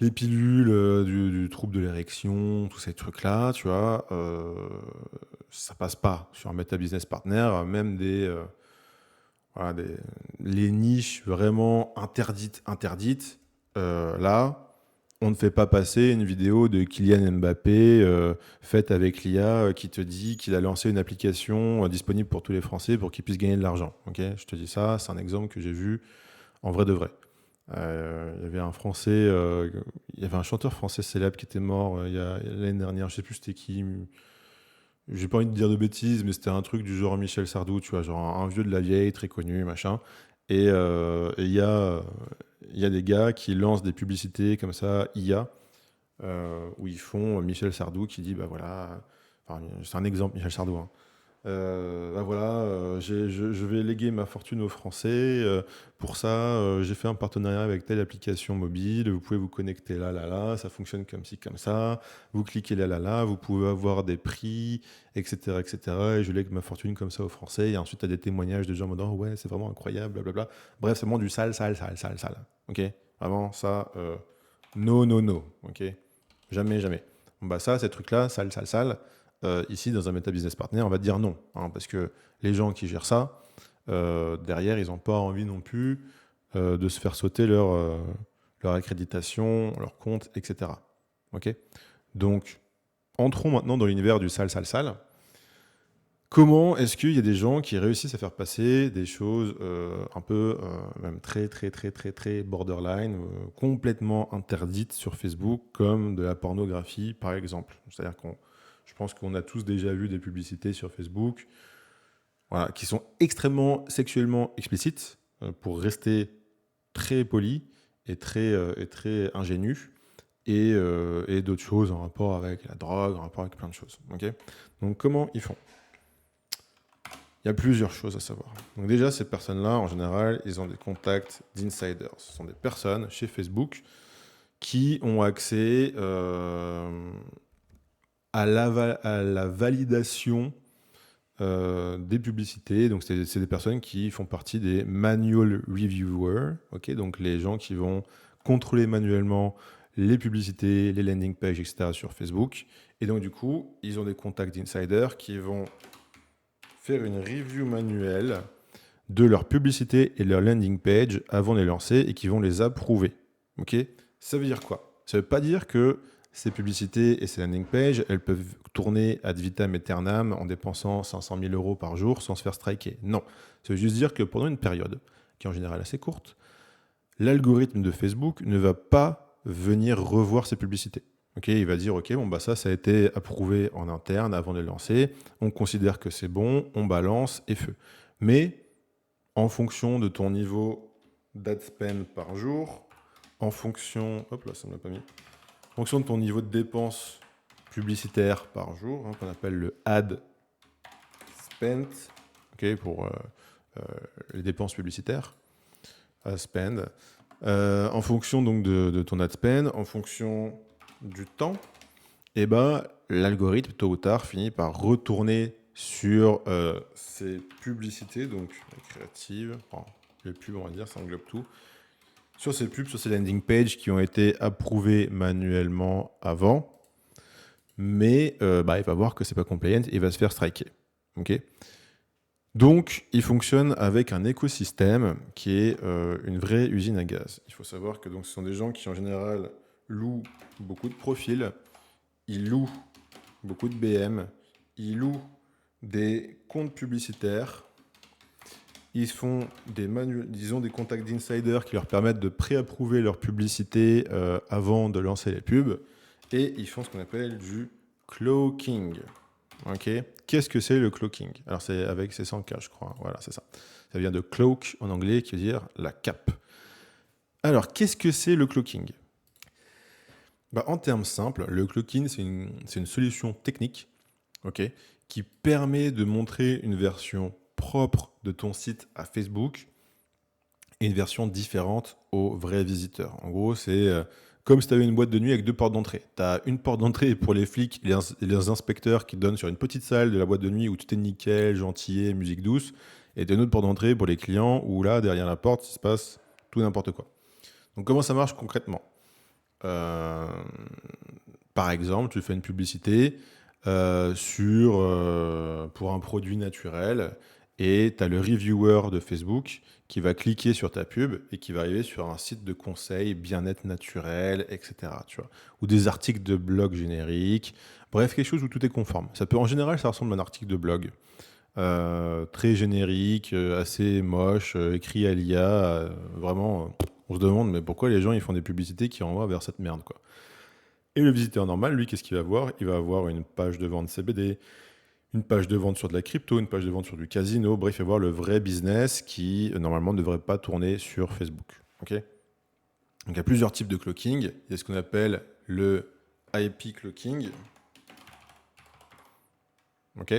les pilules, du trouble de l'érection, tous ces trucs-là, tu vois, ça passe pas sur un Meta Business Partner, même voilà, les niches vraiment interdites, là, on ne fait pas passer une vidéo de Kylian Mbappé faite avec l'IA qui te dit qu'il a lancé une application disponible pour tous les Français pour qu'ils puissent gagner de l'argent. Okay, je te dis ça, c'est un exemple que j'ai vu en vrai de vrai. Il y avait un Français, il y avait un chanteur français célèbre qui était mort l'année dernière, je sais plus c'était qui. J'ai pas envie de dire de bêtises, mais c'était un truc du genre Michel Sardou, tu vois, genre un vieux de la vieille, très connu, machin. Et il y a des gars qui lancent des publicités comme ça, IA, où ils font Michel Sardou qui dit, bah voilà, enfin, c'est un exemple, Michel Sardou, hein. Bah voilà, je vais léguer ma fortune aux Français. Pour ça, j'ai fait un partenariat avec telle application mobile. Vous pouvez vous connecter là, là, là. Ça fonctionne comme ci, comme ça. Vous cliquez là, là, là. Vous pouvez avoir des prix, etc., etc. Et je lègue ma fortune comme ça aux Français. Et ensuite, tu as des témoignages de gens en mode, oh, ouais, c'est vraiment incroyable, blablabla. Bref, c'est vraiment du sale, sale, sale, sale, sale. Ok? Vraiment, ça, no, no, no. Ok? Jamais, jamais. Bon, bah ça, ces trucs-là, sale, sale, sale. Ici, dans un Meta Business Partner, on va te dire non, hein, parce que les gens qui gèrent ça, derrière, ils n'ont pas envie non plus de se faire sauter leur accréditation, leur compte, etc. Ok. Donc, entrons maintenant dans l'univers du sale, sale, sale. Comment est-ce qu'il y a des gens qui réussissent à faire passer des choses un peu, même très, très, très, très, très borderline, complètement interdites sur Facebook, comme de la pornographie, par exemple. C'est-à-dire je pense qu'on a tous déjà vu des publicités sur Facebook, voilà, qui sont extrêmement sexuellement explicites, pour rester très poli et très ingénu et d'autres choses en rapport avec la drogue, en rapport avec plein de choses. Okay, donc comment ils font? Il y a plusieurs choses à savoir. Donc déjà, ces personnes-là, en général, ils ont des contacts d'insiders. Ce sont des personnes chez Facebook qui ont accès à la validation des publicités. Donc, c'est des personnes qui font partie des manual reviewers, okay, donc les gens qui vont contrôler manuellement les publicités, les landing pages, etc. sur Facebook. Et donc, du coup, ils ont des contacts d'insiders qui vont faire une review manuelle de leurs publicités et leur landing page avant de les lancer et qui vont les approuver. Okay, ça veut dire quoi? Ça ne veut pas dire que ces publicités et ces landing pages, elles peuvent tourner ad vitam aeternam en dépensant 500 000 € par jour sans se faire striker. Non, ça veut juste dire que pendant une période, qui est en général assez courte, l'algorithme de Facebook ne va pas venir revoir ces publicités. Okay, il va dire, ok, bon, bah ça a été approuvé en interne avant de les lancer, on considère que c'est bon, on balance et feu. Mais en fonction de ton niveau d'ad spend par jour, en fonction... Hop là, ça ne l'a pas mis. En fonction de ton niveau de dépenses publicitaires par jour, qu'on appelle le ad spent, okay, pour les dépenses publicitaires, ad spend, en fonction donc de ton ad spend, en fonction du temps, et ben, l'algorithme, tôt ou tard, finit par retourner sur ces publicités, donc créatives, enfin, les pubs, on va dire, ça englobe tout, sur ces pubs, sur ces landing pages qui ont été approuvées manuellement avant, mais il va voir que c'est pas compliant et il va se faire striker. Okay, donc, il fonctionne avec un écosystème qui est une vraie usine à gaz. Il faut savoir que donc, ce sont des gens qui, en général, louent beaucoup de profils, ils louent beaucoup de BM, ils louent des comptes publicitaires, ils ont des contacts d'insiders qui leur permettent de pré-approuver leur publicité avant de lancer les pubs, et ils font ce qu'on appelle du cloaking. Okay. Qu'est-ce que c'est le cloaking? Alors c'est avec ces 100K, je crois. Voilà, c'est ça. Ça vient de cloak en anglais, qui veut dire la cape. Alors, qu'est-ce que c'est le cloaking? En termes simples, le cloaking, c'est une solution technique, okay, qui permet de montrer une version propre de ton site à Facebook et une version différente aux vrais visiteurs. En gros, c'est comme si tu avais une boîte de nuit avec deux portes d'entrée. Tu as une porte d'entrée pour les flics et les inspecteurs qui donnent sur une petite salle de la boîte de nuit où tout est nickel, gentillet, musique douce. Et tu as une autre porte d'entrée pour les clients où là, derrière la porte, il se passe tout n'importe quoi. Donc comment ça marche concrètement? Par exemple, tu fais une publicité pour un produit naturel et tu as le reviewer de Facebook qui va cliquer sur ta pub et qui va arriver sur un site de conseil bien-être naturel, etc. Tu vois, ou des articles de blog génériques, bref, quelque chose où tout est conforme. En général, ça ressemble à un article de blog. Très générique, assez moche, écrit à l'IA, vraiment, on se demande mais pourquoi les gens ils font des publicités qui renvoient vers cette merde, quoi. Et le visiteur normal, lui, qu'est-ce qu'il va avoir? Il va avoir une page de vente CBD, une page de vente sur de la crypto, une page de vente sur du casino, bref, il va voir le vrai business qui, normalement, ne devrait pas tourner sur Facebook. Okay, donc, il y a plusieurs types de cloaking. Il y a ce qu'on appelle le IP cloaking. Ok.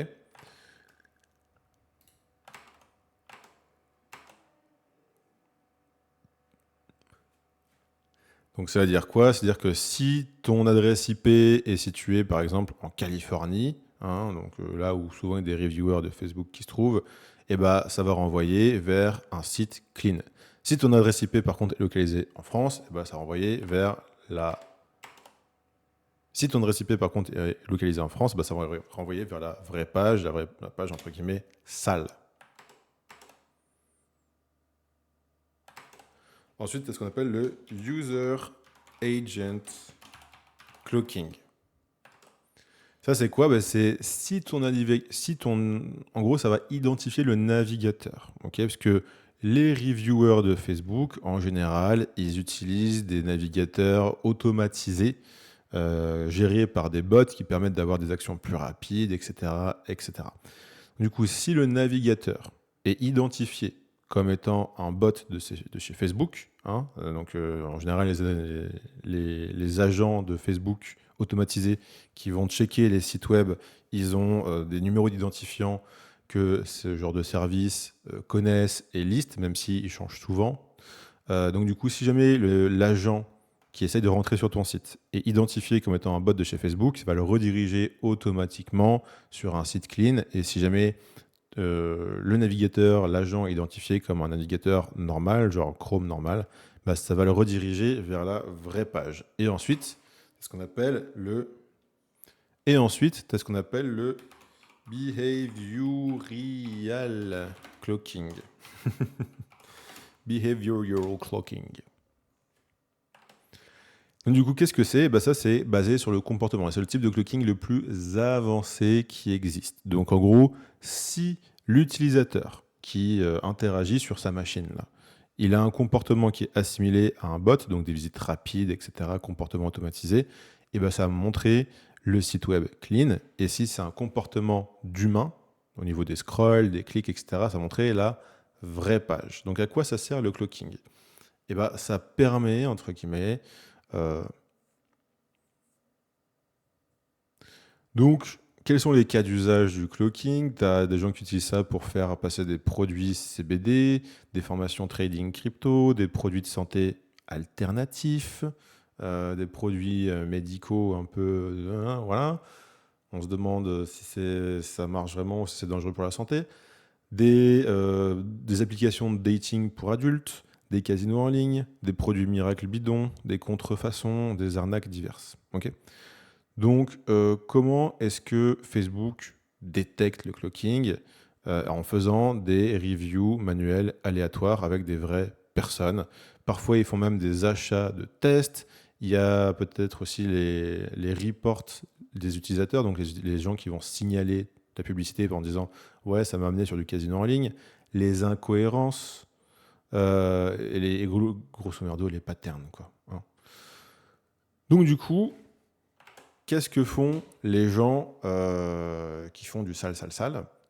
Donc, ça veut dire quoi? C'est-à-dire que si ton adresse IP est située, par exemple, en Californie, donc là où souvent il y a des reviewers de Facebook qui se trouvent, ça va renvoyer vers un site clean. Si ton adresse IP, par contre, est localisée en France, ça va renvoyer vers la... Si ton adresse IP, par contre, est localisée en France, ça va renvoyer vers la vraie page, la page, entre guillemets, sale. Ensuite, c'est ce qu'on appelle le User Agent Cloaking. Ça, c'est quoi? C'est en gros, ça va identifier le navigateur. Okay, parce que les reviewers de Facebook, en général, ils utilisent des navigateurs automatisés, gérés par des bots qui permettent d'avoir des actions plus rapides, etc., etc. Du coup, si le navigateur est identifié comme étant un bot de chez Facebook, hein. Donc, en général, les agents de Facebook automatisés qui vont checker les sites web, ils ont des numéros d'identifiants que ce genre de services connaissent et listent, même s'ils changent souvent. Donc du coup, si jamais l'agent qui essaye de rentrer sur ton site est identifié comme étant un bot de chez Facebook, ça va le rediriger automatiquement sur un site clean. Et si jamais le navigateur, l'agent est identifié comme un navigateur normal, genre Chrome normal, bah, ça va le rediriger vers la vraie page. Et ensuite, c'est ce qu'on appelle le... Et ensuite, tu as ce qu'on appelle le behavioral cloaking. Behavioral cloaking. Donc, du coup, qu'est-ce que c'est? Bah, ça, c'est basé sur le comportement. Et c'est le type de cloaking le plus avancé qui existe. Donc, en gros, si l'utilisateur qui interagit sur sa machine, là, il a un comportement qui est assimilé à un bot, donc des visites rapides, etc., comportement automatisé, et ben, ça va montrer le site web clean. Et si c'est un comportement d'humain, au niveau des scrolls, des clics, etc., ça va montrer la vraie page. Donc, à quoi ça sert le cloaking? Et ben, ça permet, entre guillemets, donc, quels sont les cas d'usage du cloaking? Tu as des gens qui utilisent ça pour faire passer des produits CBD, des formations trading crypto, des produits de santé alternatifs, des produits médicaux un peu... voilà. On se demande si ça marche vraiment ou si c'est dangereux pour la santé. Des applications de dating pour adultes, des casinos en ligne, des produits miracles bidons, des contrefaçons, des arnaques diverses. Ok. Donc, comment est-ce que Facebook détecte le cloaking? En faisant des reviews manuelles aléatoires avec des vraies personnes. Parfois, ils font même des achats de tests. Il y a peut-être aussi les reports des utilisateurs, donc les gens qui vont signaler ta publicité en disant « Ouais, ça m'a amené sur du casino en ligne ». Les incohérences et grosso merdo, les patterns, quoi, hein. Donc, du coup, qu'est-ce que font les gens qui font du sale?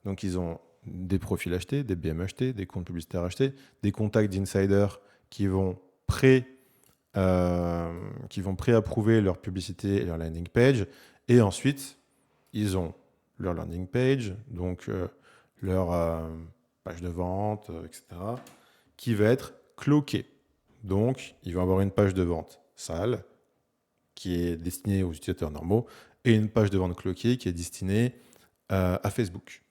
Donc, ils ont des profils achetés, des BM achetés, des comptes publicitaires achetés, des contacts d'insiders qui vont pré-approuver leur publicité et leur landing page. Et ensuite, ils ont leur landing page, donc leur page de vente, etc., qui va être cloquée. Donc, ils vont avoir une page de vente sale, qui est destinée aux utilisateurs normaux, et une page de vente cloquée qui est destinée à Facebook.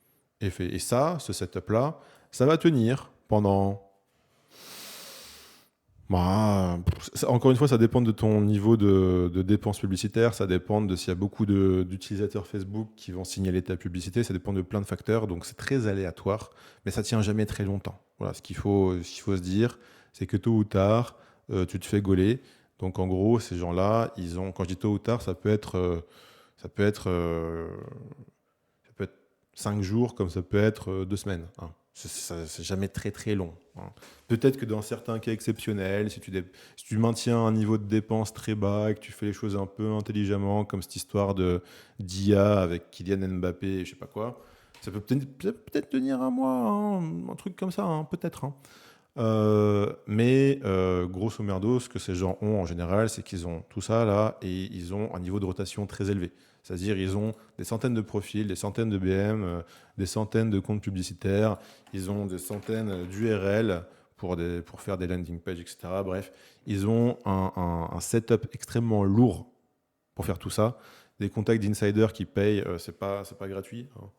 Et ça, ce setup-là, ça va tenir pendant... Bah, encore une fois, ça dépend de ton niveau de dépenses publicitaires, ça dépend de s'il y a beaucoup d'utilisateurs Facebook qui vont signaler ta publicité, ça dépend de plein de facteurs, donc c'est très aléatoire, mais ça tient jamais très longtemps. Voilà, ce qu'il faut se dire, c'est que tôt ou tard, tu te fais gauler. Donc en gros, ces gens-là, quand je dis tôt ou tard, ça peut être 5 jours comme ça peut être 2 semaines, hein. C'est jamais très très long, hein. Peut-être que dans certains cas exceptionnels, si tu maintiens un niveau de dépense très bas et que tu fais les choses un peu intelligemment, comme cette histoire d'IA avec Kylian Mbappé et je sais pas quoi, ça peut peut-être tenir un mois, hein, un truc comme ça, hein, peut-être, hein. Mais grosso merdo, ce que ces gens ont en général, c'est qu'ils ont tout ça là et ils ont un niveau de rotation très élevé. C'est-à-dire ils ont des centaines de profils, des centaines de BM, des centaines de comptes publicitaires, ils ont des centaines d'URL pour faire des landing pages, etc. Bref, ils ont un setup extrêmement lourd pour faire tout ça. Des contacts d'insiders qui payent, c'est pas gratuit, hein.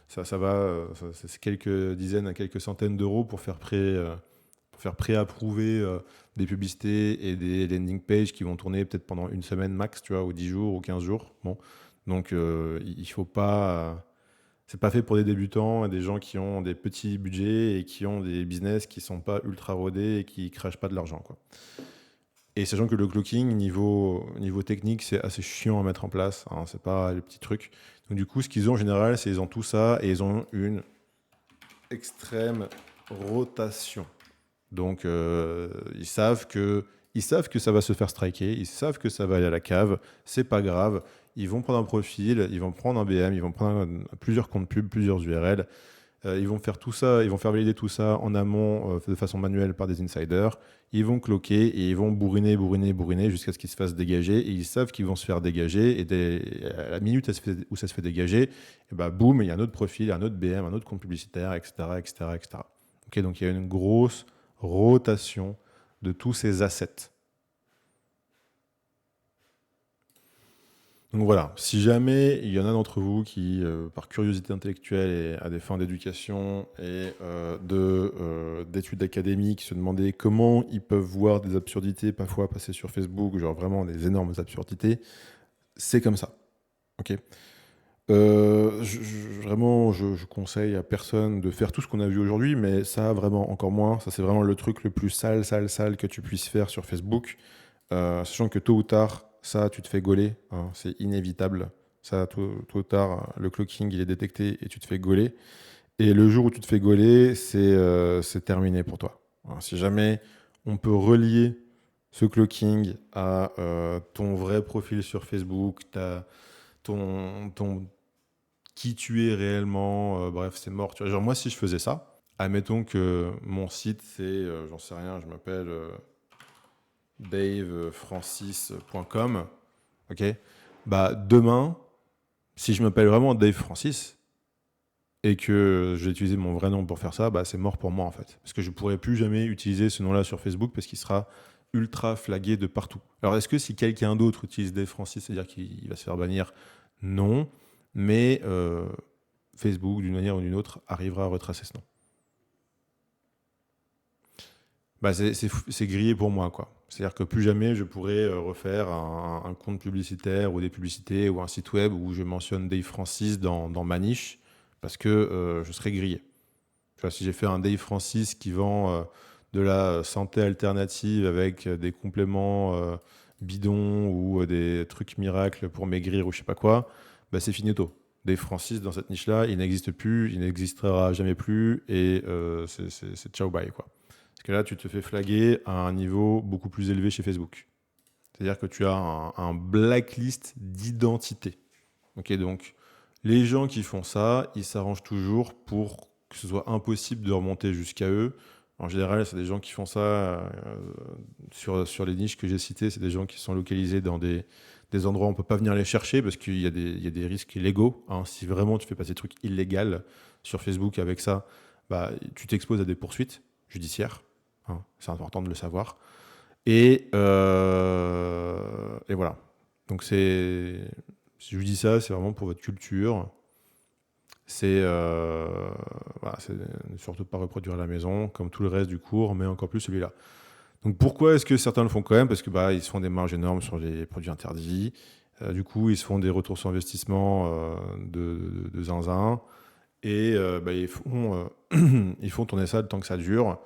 C'est quelques dizaines à quelques centaines d'euros pour faire pré-approuver des publicités et des landing pages qui vont tourner peut-être pendant une semaine max, tu vois, ou 10 jours ou 15 jours. Bon. Donc, il faut pas... c'est pas fait pour des débutants et des gens qui ont des petits budgets et qui ont des business qui sont pas ultra rodés et qui crachent pas de l'argent, quoi. Et sachant que le cloaking, niveau technique, c'est assez chiant à mettre en place, hein, c'est pas les petits trucs. Donc du coup, ce qu'ils ont en général, c'est qu'ils ont tout ça et ils ont une extrême rotation. Donc ils savent que ça va se faire striker, ils savent que ça va aller à la cave, c'est pas grave. Ils vont prendre un profil, ils vont prendre un BM, ils vont prendre plusieurs comptes pub, plusieurs URL. Ils vont faire tout ça, ils vont faire valider tout ça en amont de façon manuelle par des insiders. Ils vont cloquer et ils vont bourriner jusqu'à ce qu'ils se fassent dégager. Et ils savent qu'ils vont se faire dégager. Et à la minute où ça se fait dégager, et bah, boum, il y a un autre profil, un autre BM, un autre compte publicitaire, etc., etc., etc. Ok, donc il y a une grosse rotation de tous ces assets. Donc voilà, si jamais il y en a d'entre vous qui, par curiosité intellectuelle et à des fins d'éducation et d'études académiques, se demandaient comment ils peuvent voir des absurdités parfois passer sur Facebook, genre vraiment des énormes absurdités, c'est comme ça. Ok. Vraiment, je conseille à personne de faire tout ce qu'on a vu aujourd'hui, mais ça, vraiment, encore moins. Ça, c'est vraiment le truc le plus sale que tu puisses faire sur Facebook. Sachant que tôt ou tard, ça, tu te fais gauler, hein, c'est inévitable. Ça, tôt ou tard, le clocking, il est détecté et tu te fais gauler. Et le jour où tu te fais gauler, c'est terminé pour toi. Alors, si jamais on peut relier ce clocking à ton vrai profil sur Facebook, ton qui tu es réellement, bref, c'est mort. Tu vois. Genre moi, si je faisais ça, admettons que mon site, c'est, j'en sais rien, je m'appelle davefrancis.com, ok. Bah demain, si je m'appelle vraiment Dave Francis et que je vais utiliser mon vrai nom pour faire ça, bah c'est mort pour moi en fait, parce que je pourrai plus jamais utiliser ce nom-là sur Facebook parce qu'il sera ultra flagué de partout. Alors est-ce que si quelqu'un d'autre utilise Dave Francis, c'est-à-dire qu'il va se faire bannir? Non, mais Facebook, d'une manière ou d'une autre, arrivera à retracer ce nom. Bah, c'est grillé pour moi, quoi. C'est-à-dire que plus jamais je pourrais refaire un compte publicitaire ou des publicités ou un site web où je mentionne Dave Francis dans ma niche parce que je serais grillé. Tu vois, si j'ai fait un Dave Francis qui vend de la santé alternative avec des compléments bidons ou des trucs miracles pour maigrir ou je sais pas quoi, bah c'est finito. Dave Francis dans cette niche-là, il n'existe plus, il n'existera jamais plus et c'est ciao bye, quoi. Parce que là, tu te fais flaguer à un niveau beaucoup plus élevé chez Facebook. C'est-à-dire que tu as un blacklist d'identité. Ok, donc, les gens qui font ça, ils s'arrangent toujours pour que ce soit impossible de remonter jusqu'à eux. En général, c'est des gens qui font ça sur les niches que j'ai citées. C'est des gens qui sont localisés dans des endroits où on ne peut pas venir les chercher parce qu'il y a des risques légaux. Hein. Si vraiment tu fais passer des trucs illégaux sur Facebook avec ça, bah, tu t'exposes à des poursuites judiciaires. Hein. C'est important de le savoir. Et voilà. Donc si je vous dis ça, c'est vraiment pour votre culture. Voilà, c'est ne surtout pas reproduire à la maison, comme tout le reste du cours, mais encore plus celui-là. Donc pourquoi est-ce que certains le font quand même? Parce que bah, ils se font des marges énormes sur les produits interdits. Du coup, ils se font des retours sur investissement de zinzin. Et bah, ils font tourner ça le temps que ça dure.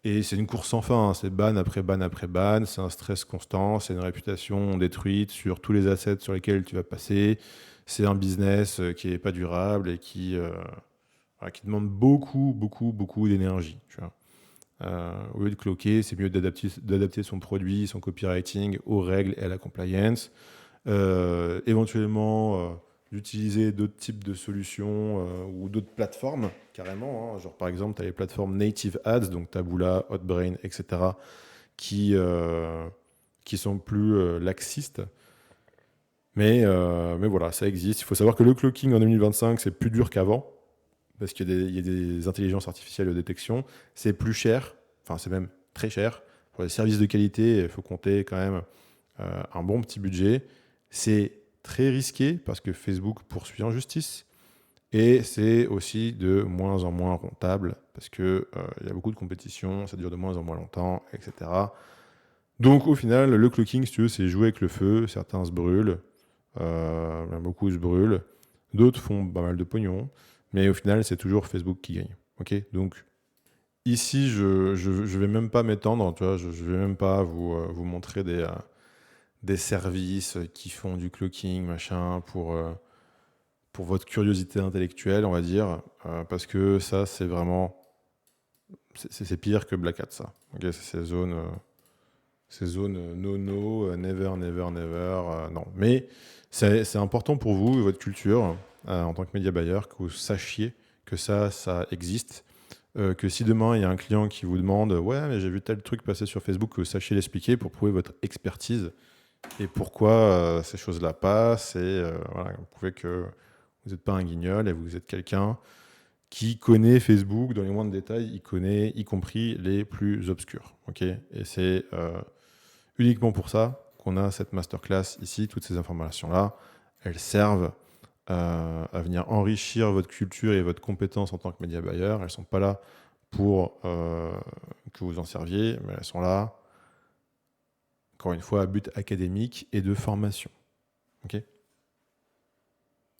Et c'est une course sans fin, hein. C'est ban après ban après ban, c'est un stress constant, c'est une réputation détruite sur tous les assets sur lesquels tu vas passer, c'est un business qui n'est pas durable et voilà, qui demande beaucoup d'énergie. Tu vois. Au lieu de cloquer, c'est mieux d'adapter son produit, son copywriting aux règles et à la compliance. Éventuellement, d'utiliser d'autres types de solutions ou d'autres plateformes, carrément. Hein. Genre, par exemple, tu as les plateformes native ads, donc Taboola, Hotbrain, etc., qui sont plus laxistes. Mais voilà, ça existe. Il faut savoir que le cloaking en 2025, c'est plus dur qu'avant, parce qu'il y a des intelligences artificielles de détection. C'est plus cher, enfin, c'est même très cher. Pour les services de qualité, il faut compter quand même un bon petit budget. C'est très risqué parce que Facebook poursuit en justice et c'est aussi de moins en moins rentable parce que il y a beaucoup de compétition, ça dure de moins en moins longtemps, etc. Donc au final, le cloaking, si tu veux, c'est jouer avec le feu. Certains se brûlent, beaucoup se brûlent, d'autres font pas mal de pognon, mais au final, c'est toujours Facebook qui gagne. Ok, donc ici, je vais même pas m'étendre, tu vois, je vais même pas vous montrer des services qui font du cloaking, machin, pour votre curiosité intellectuelle, on va dire, parce que ça, c'est vraiment... C'est pire que Black Hat, ça. Okay, c'est zone no, never, never, never, non. Mais c'est important pour vous et votre culture, en tant que média buyer, que vous sachiez que ça existe. Que si demain il y a un client qui vous demande ouais mais j'ai vu tel truc passer sur Facebook, que vous sachiez l'expliquer pour prouver votre expertise et pourquoi ces choses-là passent et voilà, vous prouvez que vous n'êtes pas un guignol et vous êtes quelqu'un qui connaît Facebook dans les moindres détails, il connaît y compris les plus obscurs. Okay, et c'est uniquement pour ça qu'on a cette masterclass ici. Toutes ces informations-là, elles servent à venir enrichir votre culture et votre compétence en tant que média buyer. Elles ne sont pas là pour que vous en serviez, mais elles sont là, encore une fois, à but académique et de formation. Okay,